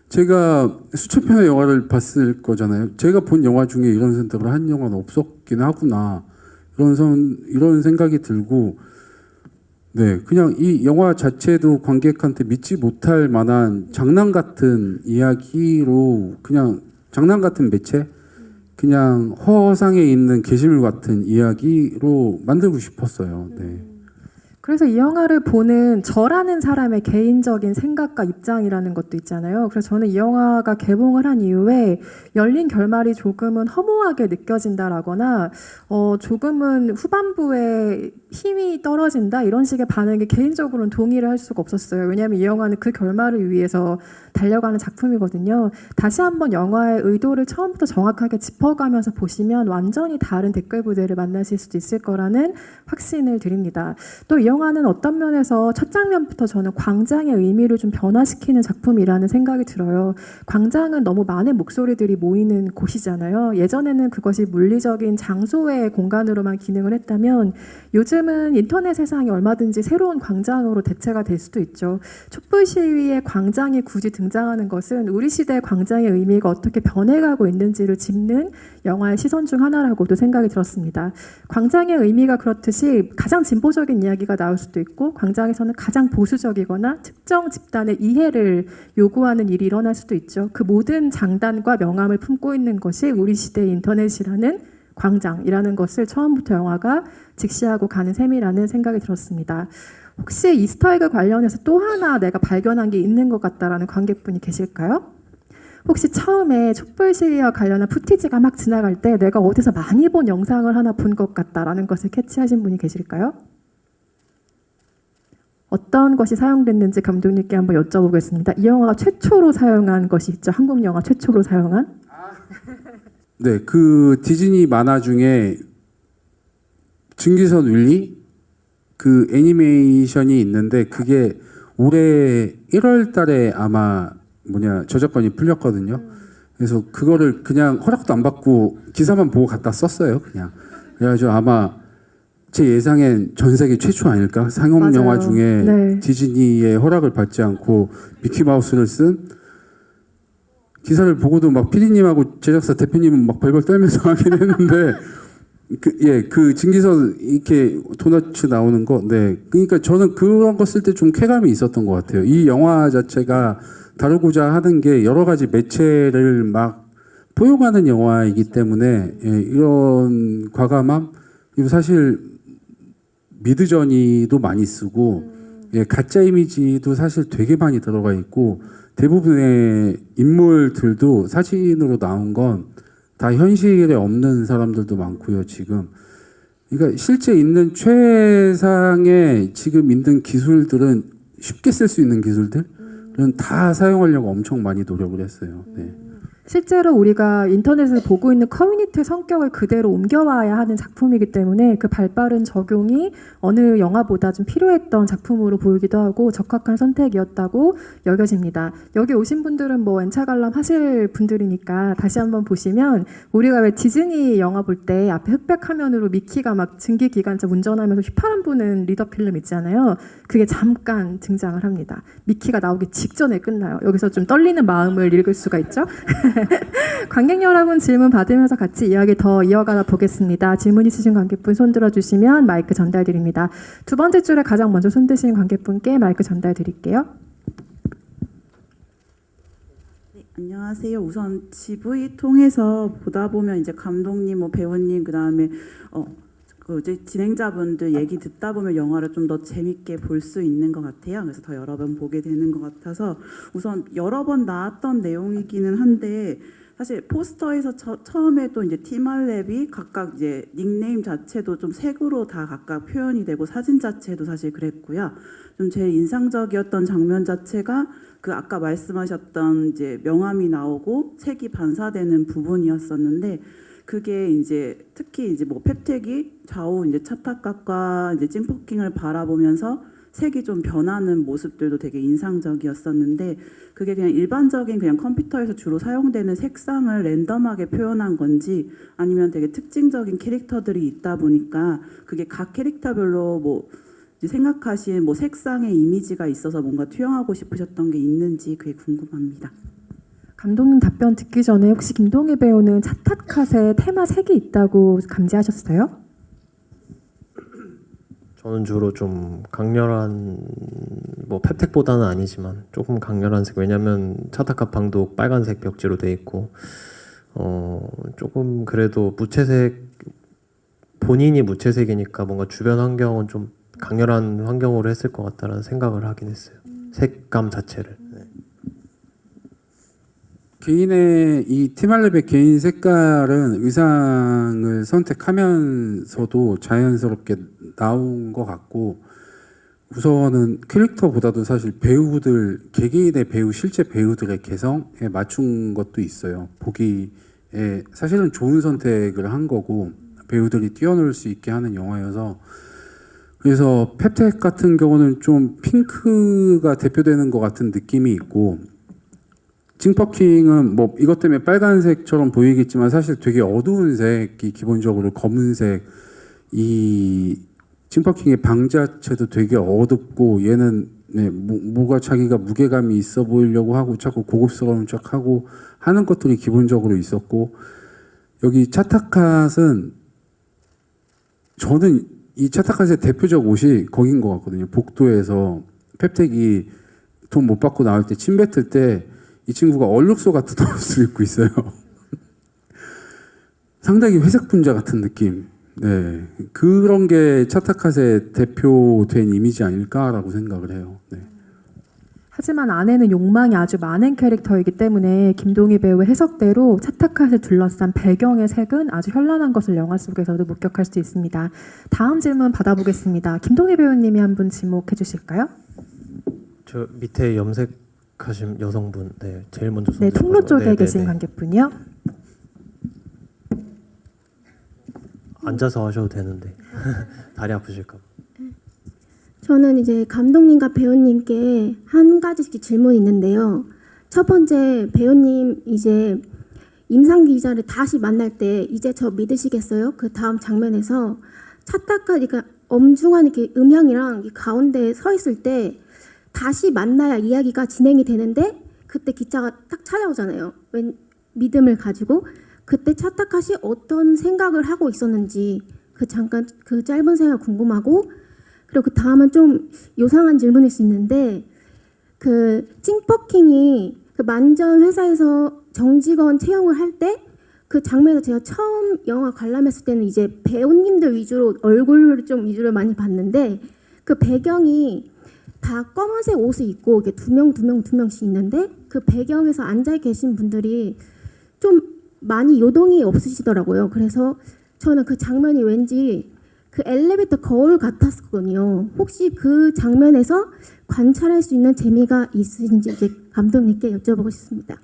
제가 수천 편의 영화를 봤을 거잖아요. 제가 본 영화 중에 이런 선택을 한 영화는 없었긴 하구나. 이런 생각이 들고, 네, 그냥 이 영화 자체도 관객한테 믿지 못할 만한 장난 같은 이야기로 그냥 장난 같은 매체, 그냥 허상에 있는 게시물 같은 이야기로 만들고 싶었어요. 네. 그래서 이 영화를 보는 저라는 사람의 개인적인 생각과 입장이라는 것도 있잖아요. 그래서 저는 이 영화가 개봉을 한 이후에 열린 결말이 조금은 허무하게 느껴진다라거나 조금은 후반부에 힘이 떨어진다 이런 식의 반응에 개인적으로는 동의를 할 수가 없었어요. 왜냐하면 이 영화는 그 결말을 위해서 달려가는 작품이거든요. 다시 한번 영화의 의도를 처음부터 정확하게 짚어가면서 보시면 완전히 다른 댓글 부대를 만나실 수도 있을 거라는 확신을 드립니다. 또 이 영화는 어떤 면에서 첫 장면부터 저는 광장의 의미를 좀 변화시키는 작품이라는 생각이 들어요. 광장은 너무 많은 목소리들이 모이는 곳이잖아요. 예전에는 그것이 물리적인 장소의 공간으로만 기능을 했다면 요즘은 인터넷 세상이 얼마든지 새로운 광장으로 대체가 될 수도 있죠. 촛불 시위에 광장이 굳이 등장하는 것은 우리 시대의 광장의 의미가 어떻게 변해가고 있는지를 짚는 영화의 시선 중 하나라고도 생각이 들었습니다. 광장의 의미가 그렇듯이 가장 진보적인 이야기가 나올 수도 있고 광장에서는 가장 보수적이거나 특정 집단의 이해를 요구하는 일이 일어날 수도 있죠. 그 모든 장단과 명암을 품고 있는 것이 우리 시대의 인터넷이라는 광장이라는 것을 처음부터 영화가 직시하고 가는 셈이라는 생각이 들었습니다. 혹시 이스터에그 관련해서 또 하나 내가 발견한 게 있는 것 같다라는 관객분이 계실까요? 혹시 처음에 촛불 시위와 관련한 푸티지가 막 지나갈 때 내가 어디서 많이 본 영상을 하나 본 것 같다라는 것을 캐치하신 분이 계실까요? 어떤 것이 사용됐는지 감독님께 한번 여쭤보겠습니다. 이 영화가 최초로 사용한 것이 있죠. 한국 영화 최초로 사용한? 네, 그 디즈니 만화 중에 증기선 윌리 그 애니메이션이 있는데 그게 올해 1월 달에 아마 저작권이 풀렸거든요. 그래서 그거를 그냥 허락도 안 받고 기사만 보고 갖다 썼어요, 그냥. 그래가지고 아마 제 예상엔 전 세계 최초 아닐까? 상업 맞아요. 영화 중에 네. 디즈니의 허락을 받지 않고 미키마우스를 쓴 기사를 보고도 막 PD님하고 제작사 대표님은 막 벌벌 떨면서 하긴 했는데 그 증기선 이렇게 도넛츠 나오는 거, 네. 그러니까 저는 그런 거 쓸 때 좀 쾌감이 있었던 것 같아요. 이 영화 자체가 다루고자 하는 게 여러 가지 매체를 막 포용하는 영화이기 때문에 이런 과감함, 그리고 사실 미드저니도 많이 쓰고 가짜 이미지도 사실 되게 많이 들어가 있고 대부분의 인물들도 사진으로 나온 건 다 현실에 없는 사람들도 많고요, 지금. 그러니까 실제 있는 최상의 지금 있는 기술들은 쉽게 쓸 수 있는 기술들은 다 사용하려고 엄청 많이 노력을 했어요. 네. 실제로 우리가 인터넷을 보고 있는 커뮤니티의 성격을 그대로 옮겨와야 하는 작품이기 때문에 그 발빠른 적용이 어느 영화보다 좀 필요했던 작품으로 보이기도 하고 적합한 선택이었다고 여겨집니다. 여기 오신 분들은 뭐 N차 관람 하실 분들이니까 다시 한번 보시면 우리가 왜 디즈니 영화 볼 때 앞에 흑백 화면으로 미키가 막 증기기관차 운전하면서 휘파람 부는 리더 필름 있잖아요. 그게 잠깐 등장을 합니다. 미키가 나오기 직전에 끝나요. 여기서 좀 떨리는 마음을 읽을 수가 있죠. 관객 여러분 질문 받으면서 같이 이야기 더 이어가 보겠습니다. 질문 있으신 관객분 손 들어주시면 마이크 전달드립니다. 두 번째 줄에 가장 먼저 손 드신 관객분께 마이크 전달드릴게요. 네, 안녕하세요. 우선 GV 통해서 보다 보면 이제 감독님, 배우님, 그다음에 그 이제 진행자분들 얘기 듣다 보면 영화를 좀 더 재밌게 볼 수 있는 것 같아요. 그래서 더 여러 번 보게 되는 것 같아서 우선 여러 번 나왔던 내용이기는 한데 사실 포스터에서 처음에도 이제 티말랩이 각각 이제 닉네임 자체도 좀 색으로 다 각각 표현이 되고 사진 자체도 사실 그랬고요. 좀 제일 인상적이었던 장면 자체가 그 아까 말씀하셨던 이제 명암이 나오고 색이 반사되는 부분이었었는데 그게 이제 특히 이제 뭐 펩텍이 좌우 이제 차타각과 이제 찡포킹을 바라보면서 색이 좀 변하는 모습들도 되게 인상적이었었는데 그게 그냥 일반적인 그냥 컴퓨터에서 주로 사용되는 색상을 랜덤하게 표현한 건지 아니면 되게 특징적인 캐릭터들이 있다 보니까 그게 각 캐릭터별로 뭐 이제 생각하신 뭐 색상의 이미지가 있어서 뭔가 투영하고 싶으셨던 게 있는지 그게 궁금합니다. 감독님 답변 듣기 전에 혹시 김동희 배우는 차타컷에 테마 색이 있다고 감지하셨어요? 저는 주로 좀 강렬한 뭐 펩텍보다는 아니지만 조금 강렬한 색 왜냐면 차타카 방도 빨간색 벽지로 돼 있고 조금 그래도 무채색 본인이 무채색이니까 뭔가 주변 환경은 좀 강렬한 환경으로 했을 것 같다는 생각을 하긴 했어요. 색감 자체를. 네. 개인의 이 티말랩의 개인 색깔은 의상을 선택하면서도 자연스럽게 나온 것 같고 우선은 캐릭터보다도 사실 배우들 개개인의 배우 실제 배우들의 개성에 맞춘 것도 있어요. 보기에 사실은 좋은 선택을 한 거고 배우들이 뛰어놀 수 있게 하는 영화여서 그래서 펩텍 같은 경우는 좀 핑크가 대표되는 것 같은 느낌이 있고 찡퍼킹은 뭐 이것 때문에 빨간색처럼 보이겠지만 사실 되게 어두운 색이 기본적으로 검은색 이 찡퍼킹의 방 자체도 되게 어둡고 얘는 네, 뭐가 자기가 무게감이 있어 보이려고 하고 자꾸 고급스러운 척하고 하는 것들이 기본적으로 있었고 여기 차타캇은 저는 이 차타캇의 대표적 옷이 거긴 것 같거든요. 복도에서 펩텍이 돈 못 받고 나올 때 침 뱉을 때 이 친구가 얼룩소 같은 옷을 입고 있어요. 상당히 회색 분자 같은 느낌. 네, 그런 게 차타캇의 대표된 이미지 아닐까라고 생각을 해요. 네. 하지만 안에는 욕망이 아주 많은 캐릭터이기 때문에 김동희 배우의 해석대로 차타캇을 둘러싼 배경의 색은 아주 현란한 것을 영화 속에서도 목격할 수 있습니다. 다음 질문 받아보겠습니다. 김동희 배우님이 한 분 지목해 주실까요? 저 밑에 염색하신 여성분, 네, 제일 먼저 네, 통로 쪽에 계신 관객분이요. 앉아서 하셔도 되는데 다리 아프실까 봐. 저는 이제 감독님과 배우님께 한 가지씩 질문이 있는데요. 첫 번째, 배우님 이제 임상기 기자를 다시 만날 때 이제 저 믿으시겠어요? 그 다음 장면에서 차타캇 그러니까 엄중한 이렇게 음향이랑 이 가운데 서 있을 때 다시 만나야 이야기가 진행이 되는데 그때 기자가 딱 찾아오잖아요. 웬 믿음을 가지고 그때 차타캇이 어떤 생각을 하고 있었는지 그 잠깐 그 짧은 생각 궁금하고 그리고 그 다음은 좀 요상한 질문일 수 있는데 그 찡퍼킹이 그 만전 회사에서 정직원 채용을 할 때 그 장면에서 제가 처음 영화 관람했을 때는 이제 배우님들 위주로 얼굴을 좀 위주로 많이 봤는데 그 배경이 다 검은색 옷을 입고 이렇게 두 명씩 있는데 그 배경에서 앉아 계신 분들이 좀 많이 요동이 없으시더라고요. 그래서 저는 그 장면이 왠지 그 엘리베이터 거울 같았거든요. 혹시 그 장면에서 관찰할 수 있는 재미가 있으신지 이제 감독님께 여쭤보고 싶습니다.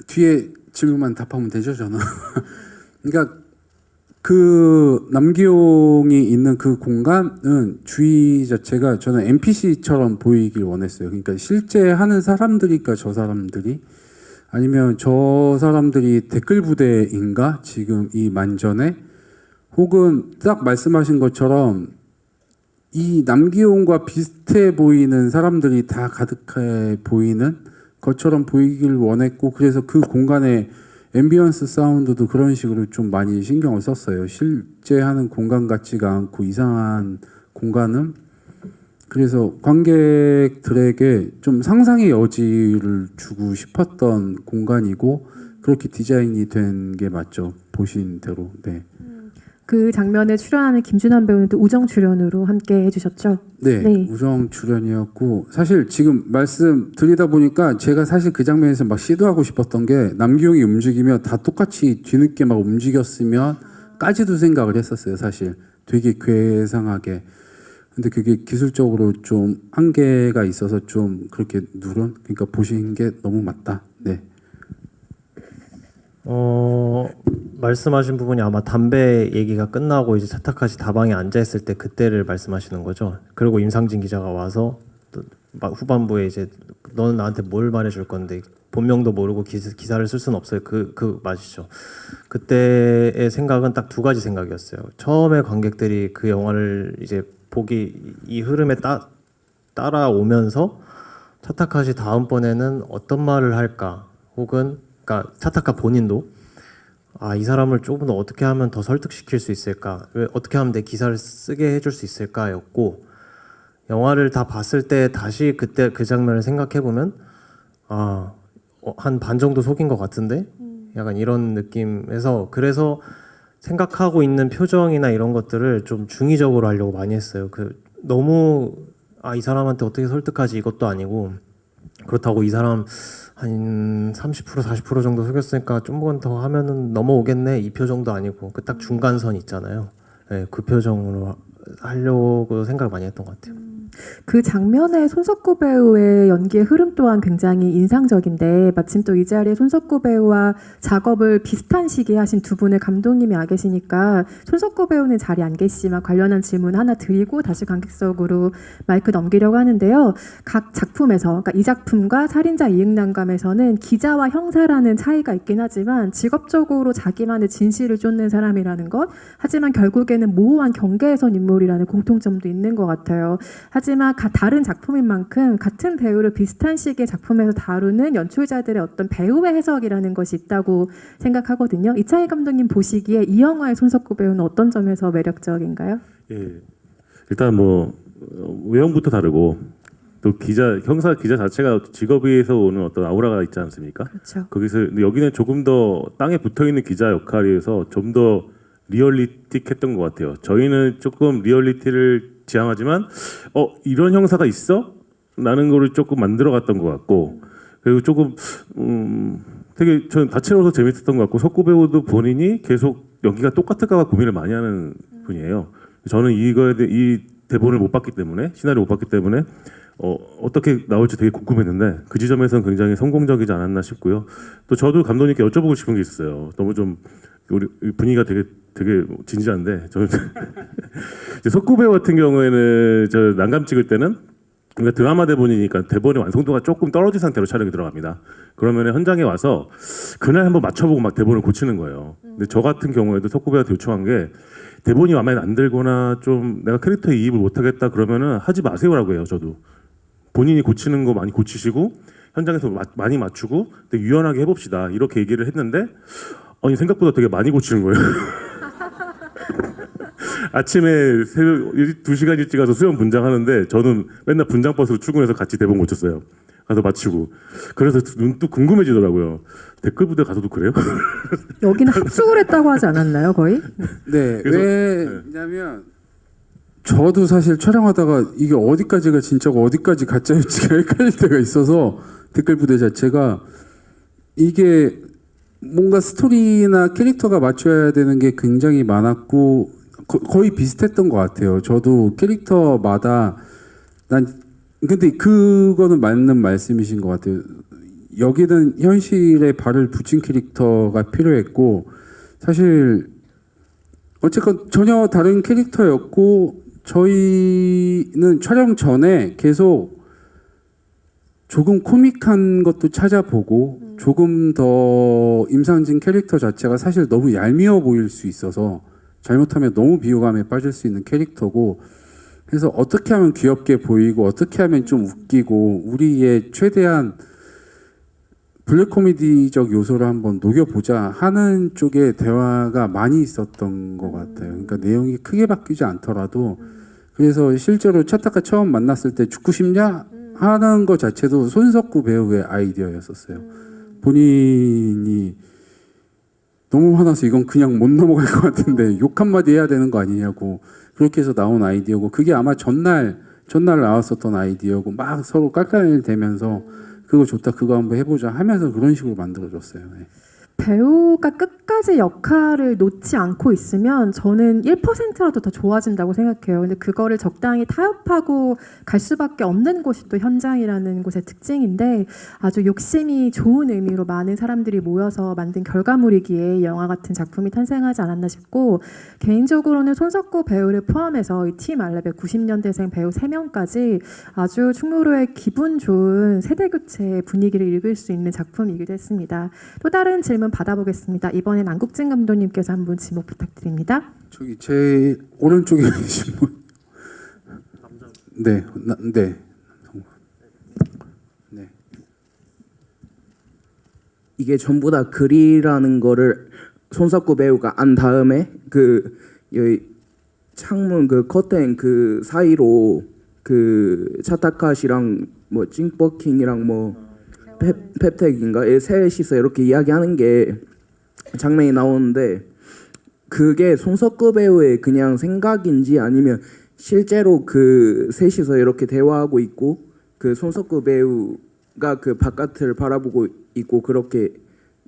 뒤에 질문만 답하면 되죠, 저는. 그러니까 그 남기용이 있는 그 공간은 주의 자체가 저는 NPC처럼 보이길 원했어요. 그러니까 실제 하는 사람들이니까 저 사람들이 아니면 저 사람들이 댓글 부대인가 지금 이 만전에 혹은 딱 말씀하신 것처럼 이 남기용과 비슷해 보이는 사람들이 다 가득해 보이는 것처럼 보이길 원했고 그래서 그 공간에 앰비언스 사운드도 그런 식으로 좀 많이 신경을 썼어요. 실제 하는 공간 같지가 않고 이상한 공간은 그래서 관객들에게 좀 상상의 여지를 주고 싶었던 공간이고 그렇게 디자인이 된 게 맞죠. 보신 대로. 네. 그 장면에 출연하는 김준환 배우는 또 우정 출연으로 함께 해주셨죠. 네, 네. 우정 출연이었고 사실 지금 말씀 드리다 보니까 제가 사실 그 장면에서 막 시도하고 싶었던 게 남기용이 움직이면 다 똑같이 뒤늦게 막 움직였으면까지도 생각을 했었어요. 사실 되게 괴상하게. 근데 그게 기술적으로 좀 한계가 있어서 좀 그렇게 그러니까 보신 게 너무 맞다. 네. 말씀하신 부분이 아마 담배 얘기가 끝나고 이제 차타카시 다방에 앉아 있을 때 그때를 말씀하시는 거죠. 그리고 임상진 기자가 와서 또 막 후반부에 이제 너는 나한테 뭘 말해줄 건데 본명도 모르고 기사를 쓸 수는 없어요. 그 맞으시죠. 그때의 생각은 딱 두 가지 생각이었어요. 처음에 관객들이 그 영화를 이제 보기 이 흐름에 따라오면서 차타카시 다음번에는 어떤 말을 할까 혹은 그러니까 차타카 본인도 이 사람을 조금 더 어떻게 하면 더 설득시킬 수 있을까? 왜 어떻게 하면 내 기사를 쓰게 해줄 수 있을까였고 영화를 다 봤을 때 다시 그때 그 장면을 생각해 보면 한 반 정도 속인 것 같은데 약간 이런 느낌에서 그래서 생각하고 있는 표정이나 이런 것들을 좀 중의적으로 하려고 많이 했어요. 너무 이 사람한테 어떻게 설득하지 이것도 아니고 그렇다고 이 사람 한 30% 40% 정도 속였으니까 좀만 더 하면은 넘어오겠네 이 표정도 아니고 그 딱 중간선 있잖아요. 네, 그 표정으로 하려고 생각을 많이 했던 것 같아요. 그 장면의 손석구 배우의 연기의 흐름 또한 굉장히 인상적인데 마침 또 이 자리에 손석구 배우와 작업을 비슷한 시기에 하신 두 분의 감독님이 와 계시니까 손석구 배우는 자리에 안 계시지만 관련한 질문 하나 드리고 다시 관객석으로 마이크 넘기려고 하는데요. 각 작품에서 그러니까 이 작품과 살인자 이응난감에서는 기자와 형사라는 차이가 있긴 하지만 직업적으로 자기만의 진실을 쫓는 사람이라는 것 하지만 결국에는 모호한 경계에선 인물이라는 공통점도 있는 것 같아요. 하지만 다른 작품인 만큼 같은 배우를 비슷한 시기의 작품에서 다루는 연출자들의 어떤 배우의 해석이라는 것이 있다고 생각하거든요. 이창희 감독님 보시기에 이 영화의 손석구 배우는 어떤 점에서 매력적인가요? 예, 일단 뭐 외형부터 다르고 또 형사 기자 자체가 직업에서 오는 어떤 아우라가 있지 않습니까? 그렇죠. 거기서 근데 여기는 조금 더 땅에 붙어 있는 기자 역할이어서 좀 더 리얼리틱했던 것 같아요. 저희는 조금 리얼리티를 지향하지만 이런 형사가 있어? 라는 거를 조금 만들어갔던 것 같고 그리고 조금 되게 저는 다채로워서 재밌었던 것 같고 석구 배우도 본인이 계속 연기가 똑같을까 봐 고민을 많이 하는 분이에요. 저는 이 대본을 못 봤기 때문에 시나리오 못 봤기 때문에 어떻게 나올지 되게 궁금했는데 그 지점에서는 굉장히 성공적이지 않았나 싶고요. 또 저도 감독님께 여쭤보고 싶은 게 있어요. 너무 좀 우리 분위기가 되게 진지한데 저는 이제 석구 배우 같은 경우에는 저 난감 찍을 때는 우리가 드라마 대본이니까 대본의 완성도가 조금 떨어진 상태로 촬영이 들어갑니다. 그러면 현장에 와서 그날 한번 맞춰보고 막 대본을 고치는 거예요. 근데 저 같은 경우에도 석구 배우한테 요청한 게 대본이 마음에 안 들거나 좀 내가 캐릭터에 이입을 못하겠다 그러면은 하지 마세요라고 해요. 저도 본인이 고치는 거 많이 고치시고 현장에서 많이 맞추고 되게 유연하게 해봅시다 이렇게 얘기를 했는데 아니 생각보다 되게 많이 고치는 거예요. 아침에 새벽 2시간 일찍 가서 수영 분장하는데 저는 맨날 분장버스로 출근해서 같이 대본 고쳤어요. 가서 마치고 그래서 눈도 궁금해지더라고요. 댓글 부대 가서도 그래요? 여기는 합숙을 했다고 하지 않았나요, 거의? 네. 그래서- 왜냐면 저도 사실 촬영하다가 이게 어디까지가 진짜고 어디까지 가짜일지가 헷갈릴 때가 있어서 댓글 부대 자체가 이게 뭔가 스토리나 캐릭터가 맞춰야 되는 게 굉장히 많았고 거의 비슷했던 것 같아요. 저도 캐릭터마다 근데 그거는 맞는 말씀이신 것 같아요. 여기는 현실에 발을 붙인 캐릭터가 필요했고 사실 어쨌건 전혀 다른 캐릭터였고 저희는 촬영 전에 계속 조금 코믹한 것도 찾아보고 조금 더 임상진 캐릭터 자체가 사실 너무 얄미워 보일 수 있어서 잘못하면 너무 비호감에 빠질 수 있는 캐릭터고 그래서 어떻게 하면 귀엽게 보이고 어떻게 하면 좀 웃기고 우리의 최대한 블랙 코미디적 요소를 한번 녹여보자 하는 쪽에 대화가 많이 있었던 것 같아요. 그러니까 내용이 크게 바뀌지 않더라도 그래서 실제로 차타카 처음 만났을 때 죽고 싶냐 하는 것 자체도 손석구 배우의 아이디어였었어요. 본인이 너무 화나서 이건 그냥 못 넘어갈 것 같은데 욕 한마디 해야 되는 거 아니냐고 그렇게 해서 나온 아이디어고 그게 아마 전날 나왔었던 아이디어고 막 서로 깔깔대면서 그거 좋다 그거 한번 해보자 하면서 그런 식으로 만들어졌어요. 네. 배우가 끝까지 역할을 놓지 않고 있으면 저는 1%라도 더 좋아진다고 생각해요. 근데 그거를 적당히 타협하고 갈 수밖에 없는 곳이 또 현장이라는 곳의 특징인데 아주 욕심이 좋은 의미로 많은 사람들이 모여서 만든 결과물이기에 영화 같은 작품이 탄생하지 않았나 싶고 개인적으로는 손석구 배우를 포함해서 이 팀 알렙의 90년대생 배우 3명까지 아주 충무로의 기분 좋은 세대교체 분위기를 읽을 수 있는 작품이기도 했습니다. 또 다른 질문 받아보겠습니다. 이번엔 안국진 감독님께서 한분 지목 부탁드립니다. 저기 제 오른쪽에 계신 분. 네. 이게 전부 다 글이라는 거를 손석구 배우가 안 다음에 그 여기 창문 그 커튼 그 사이로 그 차타카시랑 뭐 찡버킹이랑 뭐 펩텍인가 셋이서 이렇게 이야기하는 게 장면이 나오는데 그게 손석구 배우의 그냥 생각인지 아니면 실제로 그 셋이서 이렇게 대화하고 있고 그 손석구 배우가 그 바깥을 바라보고 있고 그렇게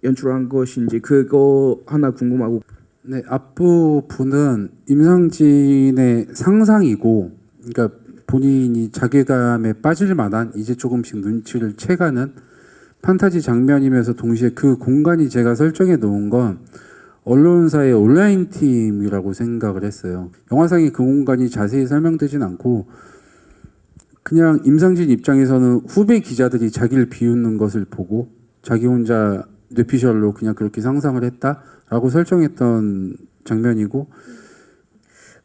연출한 것인지 그거 하나 궁금하고. 네, 앞부분은 임상진의 상상이고 그러니까 본인이 자괴감에 빠질 만한 이제 조금씩 눈치를 채가는 판타지 장면이면서 동시에 그 공간이 제가 설정해 놓은 건 언론사의 온라인 팀이라고 생각을 했어요. 영화상에 그 공간이 자세히 설명되진 않고 그냥 임상진 입장에서는 후배 기자들이 자기를 비웃는 것을 보고 자기 혼자 뇌피셜로 그냥 그렇게 상상을 했다라고 설정했던 장면이고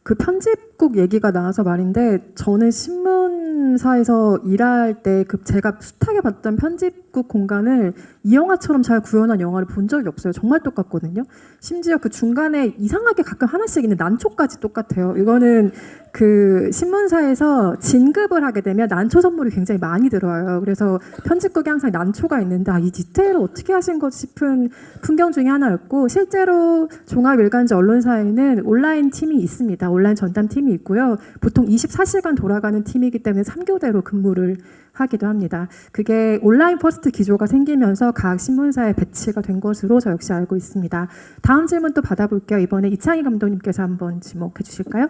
그 편집국 얘기가 나와서 말인데 저는 신문사에서 일할 때 그 제가 숱하게 봤던 편집국 공간을 이 영화처럼 잘 구현한 영화를 본 적이 없어요. 정말 똑같거든요. 심지어 그 중간에 이상하게 가끔 하나씩 있는 난초까지 똑같아요. 이거는 그 신문사에서 진급을 하게 되면 난초 선물이 굉장히 많이 들어와요. 그래서 편집국에 항상 난초가 있는데 이 디테일을 어떻게 하신 것 싶은 풍경 중에 하나였고 실제로 종합일간지 언론사에는 온라인 팀이 있습니다. 온라인 전담 팀이 있고요. 보통 24시간 돌아가는 팀이기 때문에 3교대로 근무를 하기도 합니다. 그게 온라인 퍼스트 기조가 생기면서 각 신문사에 배치가 된 것으로 저 역시 알고 있습니다. 다음 질문 또 받아볼게요. 이번에 이창희 감독님께서 한번 지목해 주실까요?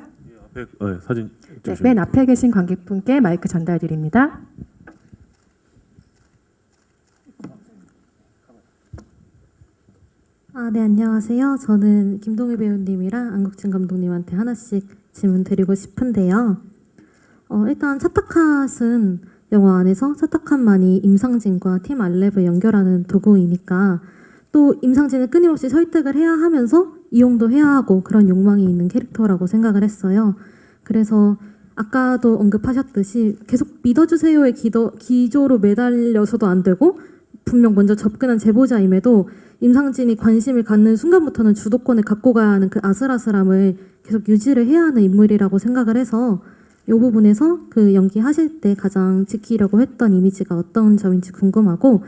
사진 네, 맨 앞에 계신 관객분께 마이크 전달드립니다. 네, 안녕하세요. 저는 김동희 배우님이랑 안국진 감독님한테 하나씩 질문 드리고 싶은데요. 일단 차타캇은 영화 안에서 차타캇만이 임상진과 팀 알렙을 연결하는 도구이니까 또 임상진을 끊임없이 설득을 해야 하면서 이용도 해야 하고 그런 욕망이 있는 캐릭터라고 생각을 했어요. 그래서 아까도 언급하셨듯이 계속 믿어주세요의 기조로 매달려서도 안 되고 분명 먼저 접근한 제보자임에도 임상진이 관심을 갖는 순간부터는 주도권을 갖고 가야 하는 그 아슬아슬함을 계속 유지를 해야 하는 인물이라고 생각을 해서 이 부분에서 그 연기하실 때 가장 지키려고 했던 이미지가 어떤 점인지 궁금하고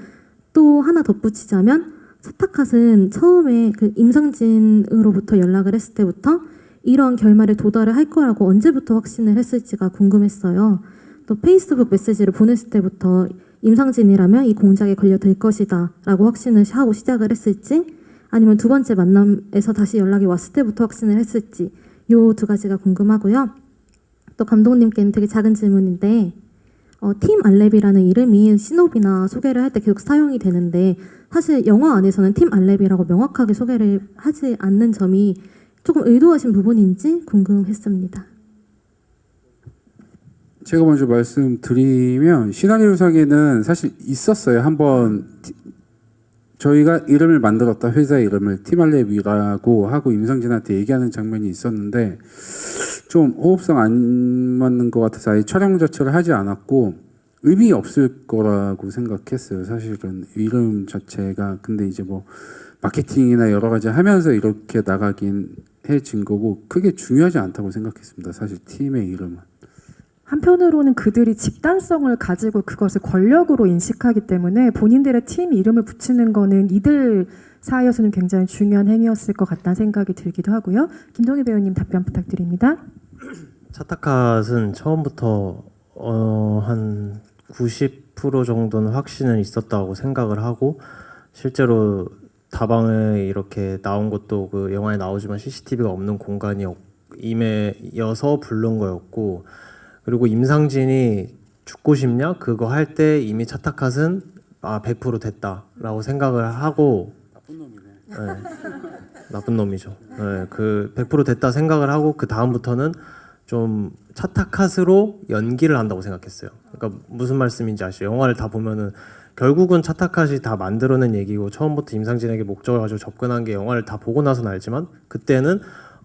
또 하나 덧붙이자면 차타캇은 처음에 그 임상진으로부터 연락을 했을 때부터 이런 결말에 도달을 할 거라고 언제부터 확신을 했을지가 궁금했어요. 또 페이스북 메시지를 보냈을 때부터 임상진이라면 이 공작에 걸려들 것이다 라고 확신을 하고 시작을 했을지 아니면 두 번째 만남에서 다시 연락이 왔을 때부터 확신을 했을지 이 두 가지가 궁금하고요. 또 감독님께는 되게 작은 질문인데 팀 알렙이라는 이름이 신업이나 소개를 할 때 계속 사용이 되는데 사실 영화 안에서는 팀 알렙이라고 명확하게 소개를 하지 않는 점이 조금 의도하신 부분인지 궁금했습니다. 제가 먼저 말씀드리면 시나리오상에는 사실 있었어요. 한번 저희가 이름을 만들었다 회사의 이름을 팀알렙이라고 하고 임상진한테 얘기하는 장면이 있었는데 좀 호흡상 안 맞는 것 같아서 아예 촬영 자체를 하지 않았고 의미 없을 거라고 생각했어요. 사실은 이름 자체가 근데 이제 뭐 마케팅이나 여러 가지 하면서 이렇게 나가긴 해진 거고 크게 중요하지 않다고 생각했습니다. 사실 팀의 이름은. 한편으로는 그들이 집단성을 가지고 그것을 권력으로 인식하기 때문에 본인들의 팀 이름을 붙이는 거는 이들 사회에서는 굉장히 중요한 행위였을 것 같다는 생각이 들기도 하고요. 김동희 배우님 답변 부탁드립니다. 차타카스는 처음부터 한 90% 정도는 확신은 있었다고 생각을 하고 실제로 다방에 이렇게 나온 것도 그 영화에 나오지만 CCTV가 없는 공간이어서 부른 거였고 그리고 임상진이 죽고 싶냐 그거 할 때 이미 차타카스는 100% 됐다라고 생각을 하고 나쁜 놈이네. 나쁜 놈이죠. 그 100% 됐다 생각을 하고 그 다음부터는 좀 차타카스로 연기를 한다고 생각했어요. 그러니까 무슨 말씀인지 아시죠? 영화를 다 보면은 결국은 차타카시 다 만들어낸 얘기고 처음부터 임상진에게 목적을 가지고 접근한 게 영화를 다 보고 나서는 알지만 그때는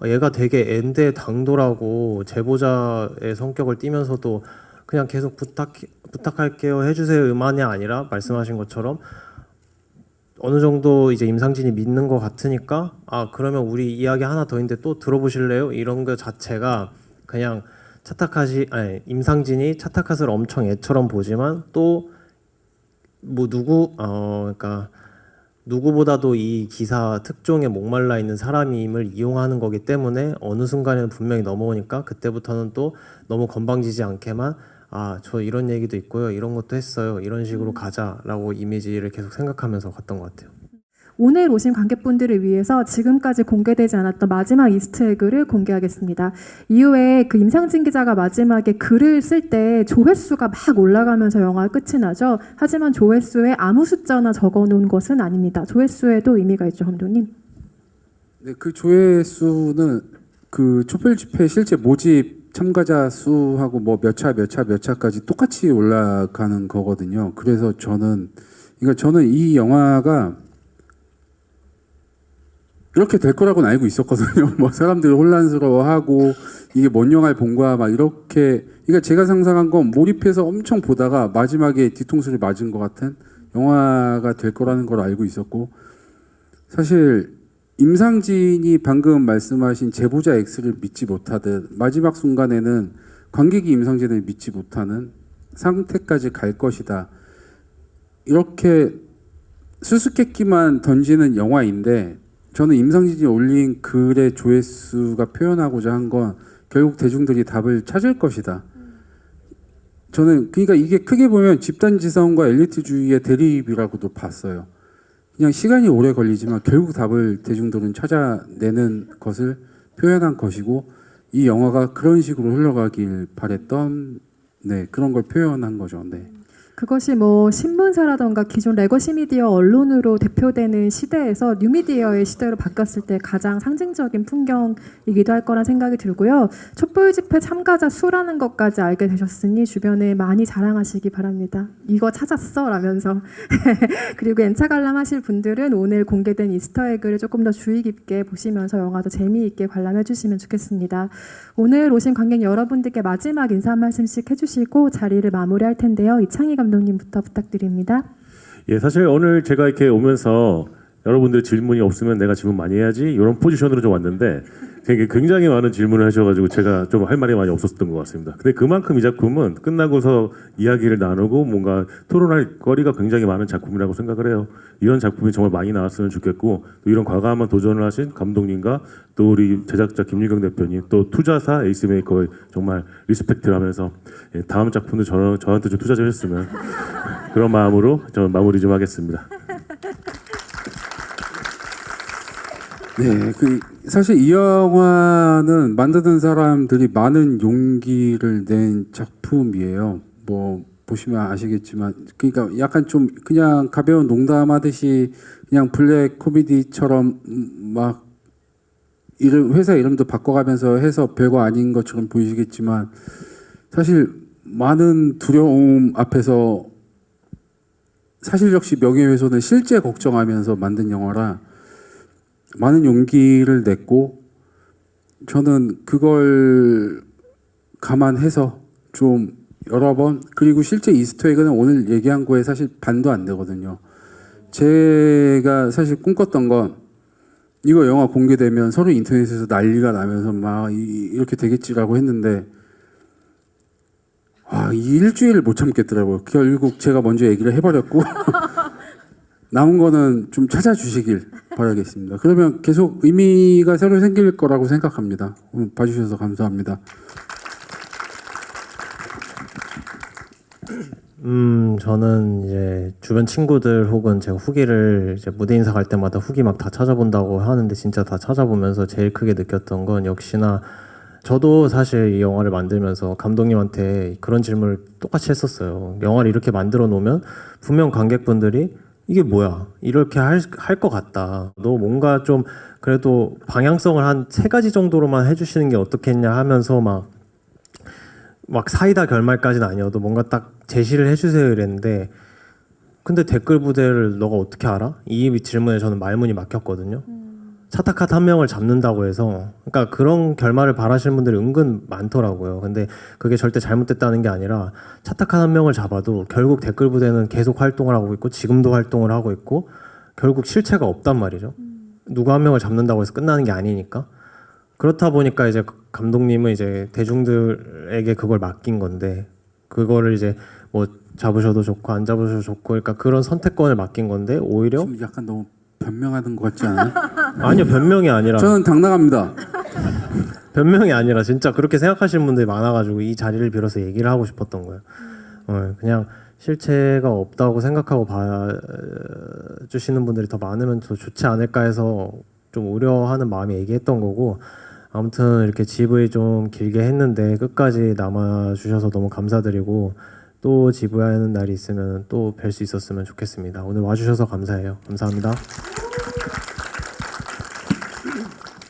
얘가 되게 엔데 당돌하고 제보자의 성격을 띠면서도 그냥 계속 부탁할게요 해주세요 음안이 아니라 말씀하신 것처럼 어느 정도 이제 임상진이 믿는 것 같으니까 그러면 우리 이야기 하나 더 있는데 또 들어보실래요? 이런 거 자체가 그냥 임상진이 차타카스를 엄청 애처럼 보지만 또 뭐 그러니까 누구보다도 이 기사 특종에 목말라 있는 사람임을 이용하는 거기 때문에 어느 순간에는 분명히 넘어오니까 그때부터는 또 너무 건방지지 않게만 저 이런 얘기도 있고요, 이런 것도 했어요, 이런 식으로 가자라고 이미지를 계속 생각하면서 갔던 것 같아요. 오늘 오신 관객분들을 위해서 지금까지 공개되지 않았던 마지막 이스터에그를 공개하겠습니다. 이후에 그 임상진 기자가 마지막에 글을 쓸 때 조회수가 막 올라가면서 영화 끝이 나죠. 하지만 조회수에 아무 숫자나 적어놓은 것은 아닙니다. 조회수에도 의미가 있죠, 감독님. 네, 그 조회수는 그 촛불 집회 실제 모집 참가자 수하고 뭐 몇 차까지 똑같이 올라가는 거거든요. 그래서 저는 이 영화가 이렇게 될 거라고는 알고 있었거든요. 뭐 사람들이 혼란스러워하고 이게 뭔 영화를 본 거야 막 이렇게. 그러니까 제가 상상한 건 몰입해서 엄청 보다가 마지막에 뒤통수를 맞은 것 같은 영화가 될 거라는 걸 알고 있었고 사실 임상진이 방금 말씀하신 제보자 X를 믿지 못하듯 마지막 순간에는 관객이 임상진을 믿지 못하는 상태까지 갈 것이다. 이렇게 수수께끼만 던지는 영화인데 저는 임상진이 올린 글의 조회수가 표현하고자 한 건 결국 대중들이 답을 찾을 것이다. 저는 그러니까 이게 크게 보면 집단지성과 엘리트주의의 대립이라고도 봤어요. 그냥 시간이 오래 걸리지만 결국 답을 대중들은 찾아내는 것을 표현한 것이고 이 영화가 그런 식으로 흘러가길 바랬던 그런 걸 표현한 거죠. 네. 그것이 뭐 신문사라던가 기존 레거시 미디어 언론으로 대표되는 시대에서 뉴미디어의 시대로 바뀌었을 때 가장 상징적인 풍경이기도 할 거란 생각이 들고요. 촛불 집회 참가자 수라는 것까지 알게 되셨으니 주변에 많이 자랑하시기 바랍니다. 이거 찾았어? 라면서. 그리고 N차 관람하실 분들은 오늘 공개된 이스터에그를 조금 더 주의 깊게 보시면서 영화도 재미있게 관람해 주시면 좋겠습니다. 오늘 오신 관객 여러분들께 마지막 인사 한 말씀씩 해주시고 자리를 마무리할 텐데요. 이창희 감독님부터 부탁드립니다. 예, 사실 오늘 제가 이렇게 오면서 여러분들 질문이 없으면 내가 질문 많이 해야지 이런 포지션으로 좀 왔는데 굉장히 많은 질문을 하셔가지고 제가 좀 할 말이 많이 없었던 것 같습니다. 근데 그만큼 이 작품은 끝나고서 이야기를 나누고 뭔가 토론할 거리가 굉장히 많은 작품이라고 생각을 해요. 이런 작품이 정말 많이 나왔으면 좋겠고 또 이런 과감한 도전을 하신 감독님과 또 우리 제작자 김유경 대표님 또 투자사 에이스메이커에 정말 리스펙트를 하면서 다음 작품도 저한테 좀 투자 좀 했으면 그런 마음으로 저는 마무리 좀 하겠습니다. 네, 사실 이 영화는 만드는 사람들이 많은 용기를 낸 작품이에요. 뭐 보시면 아시겠지만, 그러니까 약간 좀 그냥 가벼운 농담하듯이 그냥 블랙 코미디처럼 막 회사 이름도 바꿔가면서 해서 별거 아닌 것처럼 보이시겠지만, 사실 많은 두려움 앞에서 사실 역시 명예훼손을 실제 걱정하면서 만든 영화라. 많은 용기를 냈고 저는 그걸 감안해서 좀 여러 번 그리고 실제 이스터에그는 오늘 얘기한 거에 사실 반도 안 되거든요. 제가 사실 꿈꿨던 건 이거 영화 공개되면 서로 인터넷에서 난리가 나면서 막 이렇게 되겠지라고 했는데 이 일주일을 못 참겠더라고요. 결국 제가 먼저 얘기를 해버렸고 남은 거는 좀 찾아주시길 봐야겠습니다. 그러면 계속 의미가 새로 생길 거라고 생각합니다. 오늘 봐주셔서 감사합니다. 저는 이제 주변 친구들 혹은 제가 후기를 이제 무대 인사 갈 때마다 후기 막 다 찾아본다고 하는데 진짜 다 찾아보면서 제일 크게 느꼈던 건 역시나 저도 사실 이 영화를 만들면서 감독님한테 그런 질문을 똑같이 했었어요. 영화를 이렇게 만들어 놓으면 분명 관객분들이 이게 뭐야? 이렇게 할 것 같다. 너 뭔가 좀 그래도 방향성을 한 3가지 정도로만 해주시는 게 어떻겠냐 하면서 막 사이다 결말까지는 아니어도 뭔가 딱 제시를 해주세요 이랬는데 근데 댓글 부대를 너가 어떻게 알아? 이 질문에 저는 말문이 막혔거든요. 차타카트 1명을 잡는다고 해서 그러니까 그런 결말을 바라시는 분들이 은근 많더라고요. 근데 그게 절대 잘못됐다는 게 아니라 차타카트 1명을 잡아도 결국 댓글 부대는 계속 활동을 하고 있고 지금도 활동을 하고 있고 결국 실체가 없단 말이죠. 누구 1명을 잡는다고 해서 끝나는 게 아니니까. 그렇다 보니까 이제 감독님은 이제 대중들에게 그걸 맡긴 건데 그거를 이제 뭐 잡으셔도 좋고 안 잡으셔도 좋고 그러니까 그런 선택권을 맡긴 건데 오히려 지금 약간 너무 변명하는 것 같지 않아요? 아니요 변명이 아니라 저는 당당합니다. 변명이 아니라 진짜 그렇게 생각하시는 분들이 많아가지고 이 자리를 빌어서 얘기를 하고 싶었던 거예요. 그냥 실체가 없다고 생각하고 봐주시는 분들이 더 많으면 더 좋지 않을까 해서 좀 우려하는 마음에 얘기했던 거고 아무튼 이렇게 GV 좀 길게 했는데 끝까지 남아주셔서 너무 감사드리고 또 GV 하는 날이 있으면 또 뵐 수 있었으면 좋겠습니다. 오늘 와주셔서 감사해요. 감사합니다.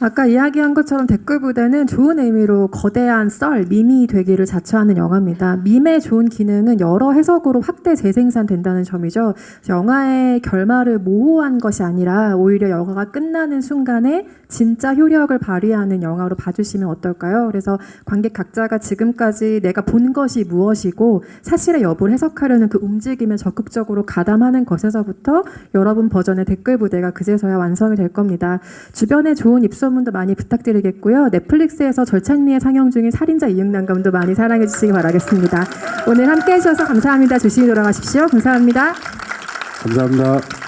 아까 이야기한 것처럼 댓글 부대는 좋은 의미로 거대한 썰, 밈이 되기를 자처하는 영화입니다. 밈의 좋은 기능은 여러 해석으로 확대 재생산된다는 점이죠. 영화의 결말을 모호한 것이 아니라 오히려 영화가 끝나는 순간에 진짜 효력을 발휘하는 영화로 봐주시면 어떨까요? 그래서 관객 각자가 지금까지 내가 본 것이 무엇이고 사실의 여부를 해석하려는 그 움직임을 적극적으로 가담하는 것에서부터 여러분 버전의 댓글 부대가 그제서야 완성이 될 겁니다. 주변에 좋은 입소문도 많이 부탁드리겠고요. 넷플릭스에서 절찬리에 상영 중인 살인자 이응난감도 많이 사랑해 주시기 바라겠습니다. 오늘 함께 해주셔서 감사합니다. 조심히 돌아가십시오. 감사합니다. 감사합니다.